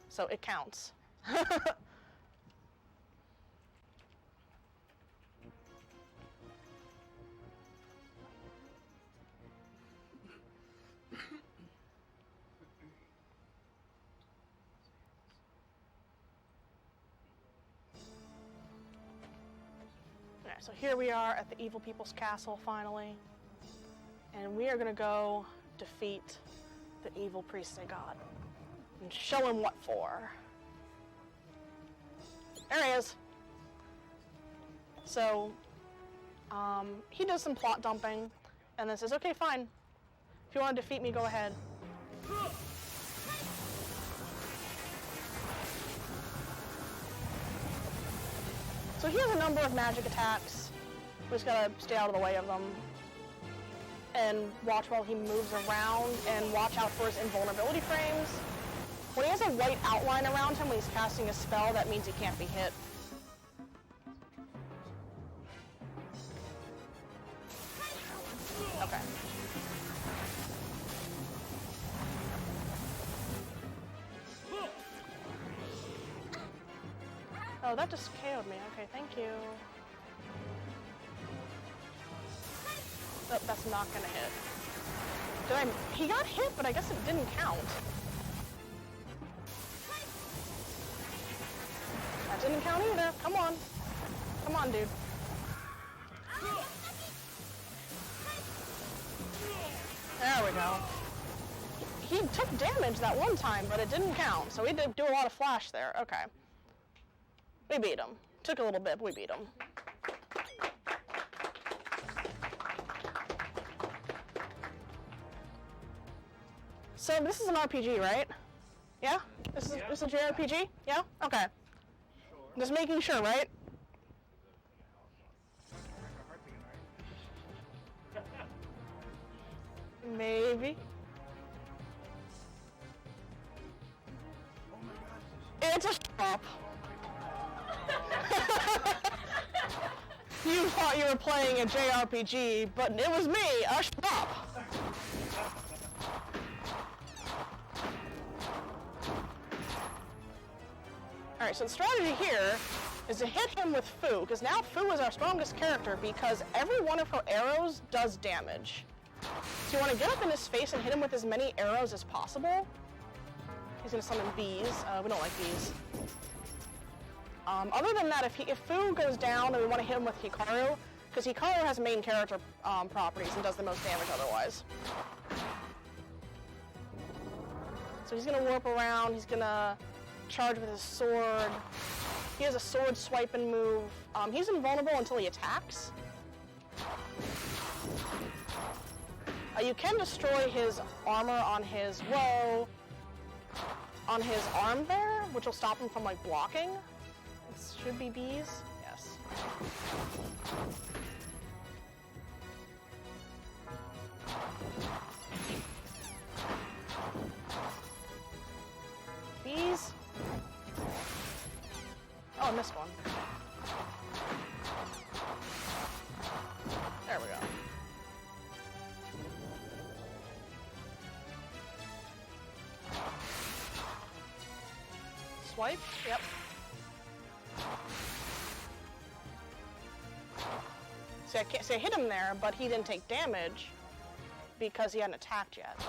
So it counts. So here we are at the evil people's castle finally, and we are going to go defeat the evil priest Zagat and show him what for. There he is. So he does some plot dumping and then says, okay, fine, if you want to defeat me, go ahead. So he has a number of magic attacks. We just gotta stay out of the way of them. And watch while he moves around, and watch out for his invulnerability frames. When he has a white outline around him when he's casting a spell, that means he can't be hit. Okay. Oh, that just KO'd me. Okay, thank you. Oh, that's not gonna hit. He got hit, but I guess it didn't count. That didn't count either. Come on. Come on, dude. There we go. He took damage that one time, but it didn't count, so we did do a lot of flash there. Okay. We beat him. Took a little bit, but we beat him. So this is an RPG, right? Yeah? This is a JRPG? Yeah? Okay. Just making sure, right? Maybe. It's a shop. You thought you were playing a JRPG, but it was me, a shop. Alright, so the strategy here is to hit him with Fu, because now Fu is our strongest character because every one of her arrows does damage. So you want to get up in his face and hit him with as many arrows as possible. He's going to summon bees. We don't like bees. Other than that, if Fu goes down, then we want to hit him with Hikaru, because Hikaru has main character properties and does the most damage otherwise. So he's going to warp around, he's going to charge with his sword. He has a sword swipe and move. He's invulnerable until he attacks. You can destroy his armor on his on his arm there, which will stop him from like blocking. This should be bees. Yes. Bees. Oh, I missed one. There we go. Swipe? Yep. So I hit him there, but he didn't take damage because he hadn't attacked yet.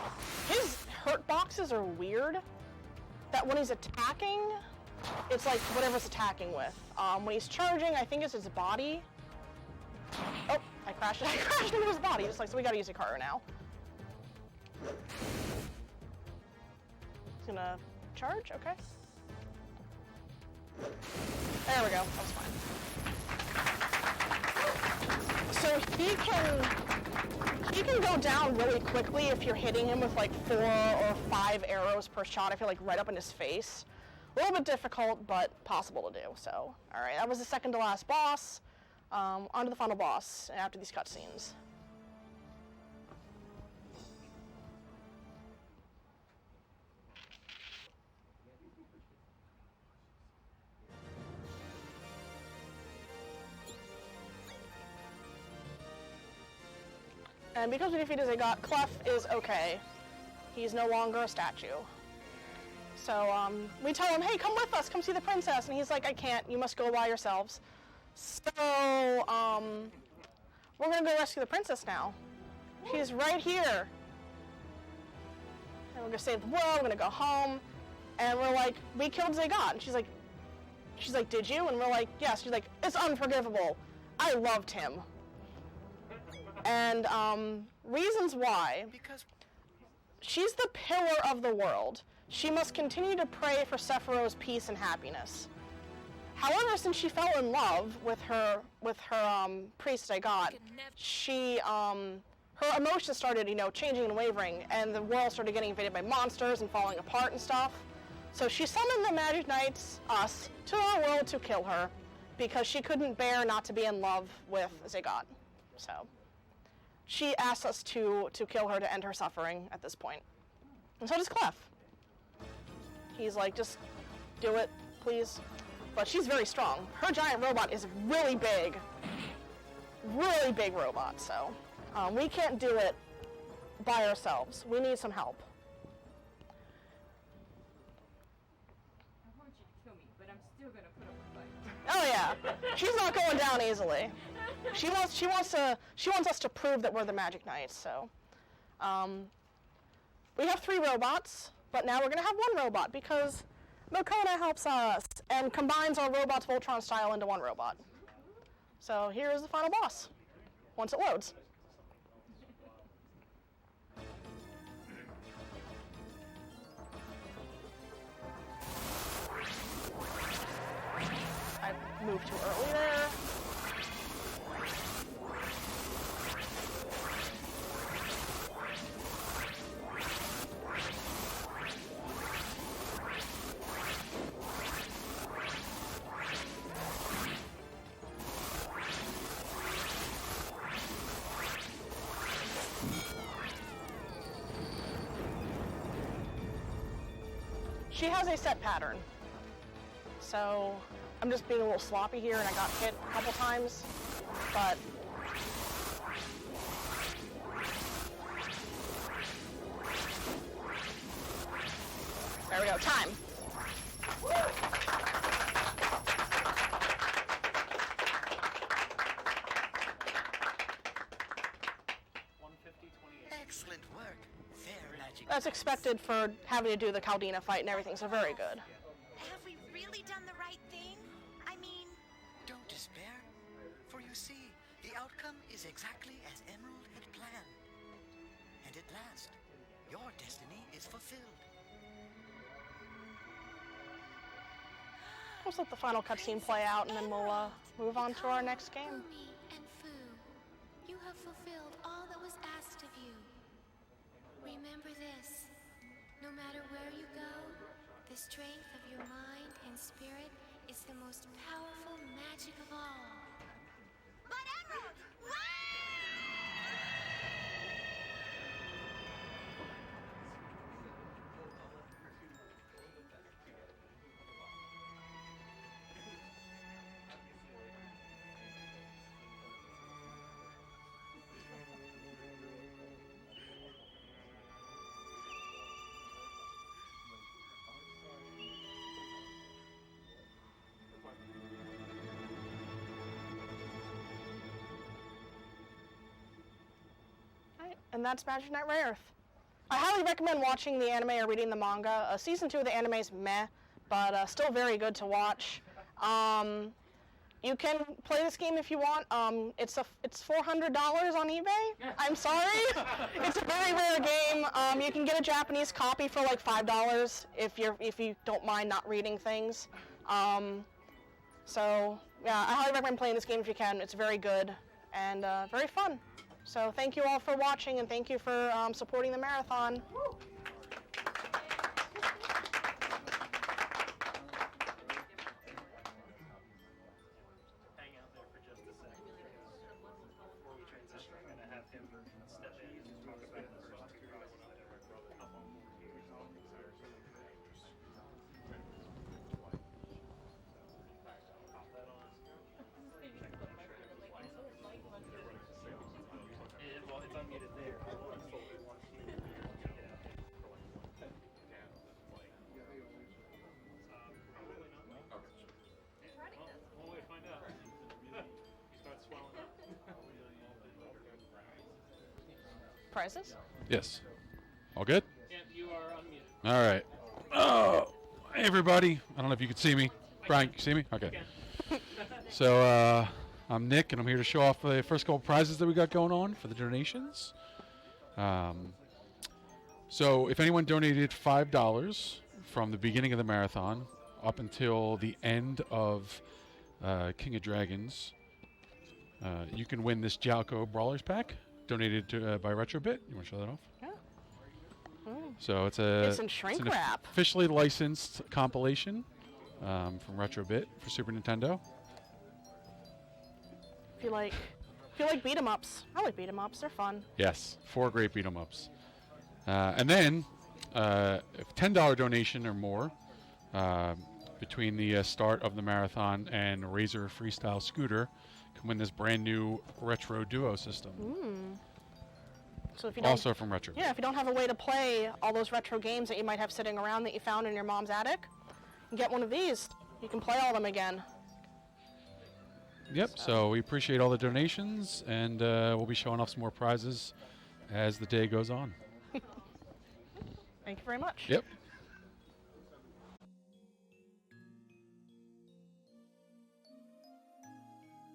His hurt boxes are weird. That when he's attacking, it's like whatever's attacking with. When he's charging, I think it's his body. Oh, I crashed into his body. It's like, so we gotta use a car now. He's gonna charge, okay. There we go, that was fine. So he can go down really quickly if you're hitting him with like 4 or 5 arrows per shot. I feel like right up in his face. A little bit difficult, but possible to do. So, all right, that was the second to last boss. On to the final boss after these cutscenes. And because we defeated Zagat, Clef is okay. He's no longer a statue. So we tell him, hey, come with us, come see the princess. And he's like, I can't, you must go by yourselves. So we're gonna go rescue the princess now. She's right here. And we're gonna save the world, we're gonna go home. And we're like, we killed Zagat. And she's like, did you? And we're like, yes. She's like, it's unforgivable. I loved him. And reasons why. Because she's the pillar of the world. She must continue to pray for Sephiroth's peace and happiness. However, since she fell in love with her priest Zagat, she her emotions started, changing and wavering, and the world started getting invaded by monsters and falling apart and stuff. So she summoned the Magic Knights, us, to our world to kill her, because she couldn't bear not to be in love with Zagat. So she asked us to kill her to end her suffering at this point. And so does Clef. He's like, just do it, please. But she's very strong. Her giant robot is really big robot, so We can't do it by ourselves. We need some help. I want you to kill me, but I'm still gonna put up a fight. Oh yeah, she's not going down easily. She wants us to prove that we're the Magic Knights. So, we have 3 robots, but now we're gonna have 1 robot because Mokona helps us and combines our robots Voltron style into 1 robot. So here is the final boss. Once it loads. I moved too early there. She has a set pattern. So I'm just being a little sloppy here and I got hit a couple times, but there we go, time. Excellent work. Fair magic. That's expected for having to do the Caldina fight and everything, so very good. Have we really done the right thing? I mean, Don't despair, for you see, the outcome is exactly as Emerald had planned. And at last, your destiny is fulfilled. Let's let the final cutscene play out and then we'll move on to our next game. Umi and Fu, you have fulfilled all that was asked of you. Remember this, no matter where you go, the strength of your mind and spirit is the most powerful magic of all. but Emerald! Right, and that's Magic Knight Rayearth. I highly recommend watching the anime or reading the manga. Season 2 of the anime is meh, but still very good to watch. You can play this game if you want. It's $400 on eBay. I'm sorry. It's a very rare game. You can get a Japanese copy for like $5 if you don't mind not reading things. So yeah, I highly recommend playing this game if you can. It's very good and very fun. So thank you all for watching and thank you for supporting the marathon. Hang out there for just a second. Before we transition, I'm gonna have him step in and talk about the first 2 guys out there. A couple more years on. Pop that on. Well, it's unmuted there. We'll wait to find out. He starts swelling up. Prizes? Yes. All good? Yeah, you are unmuted. All right. Oh, hey everybody. I don't know if you can see me. Brian, can you see me? Okay. So I'm Nick, and I'm here to show off the first couple prizes that we got going on for the donations. So if anyone donated $5 from the beginning of the marathon up until the end of King of Dragons, you can win this Jalco Brawlers pack donated by Retrobit. You want to show that off? Yeah. So it's in shrink wrap. officially licensed compilation from Retrobit for Super Nintendo. If you like beat 'em ups, I like beat 'em ups. They're fun. Yes, 4 great beat 'em ups. And then, if $10 donation or more between the start of the marathon and Razor Freestyle Scooter, can win this brand new retro duo system. So if you don't, Also from Retro. yeah, if you don't have a way to play all those retro games that you might have sitting around that you found in your mom's attic, you get one of these. You can play all of them again. Yep, so we appreciate all the donations, and we'll be showing off some more prizes as the day goes on. Thank you very much. Yep.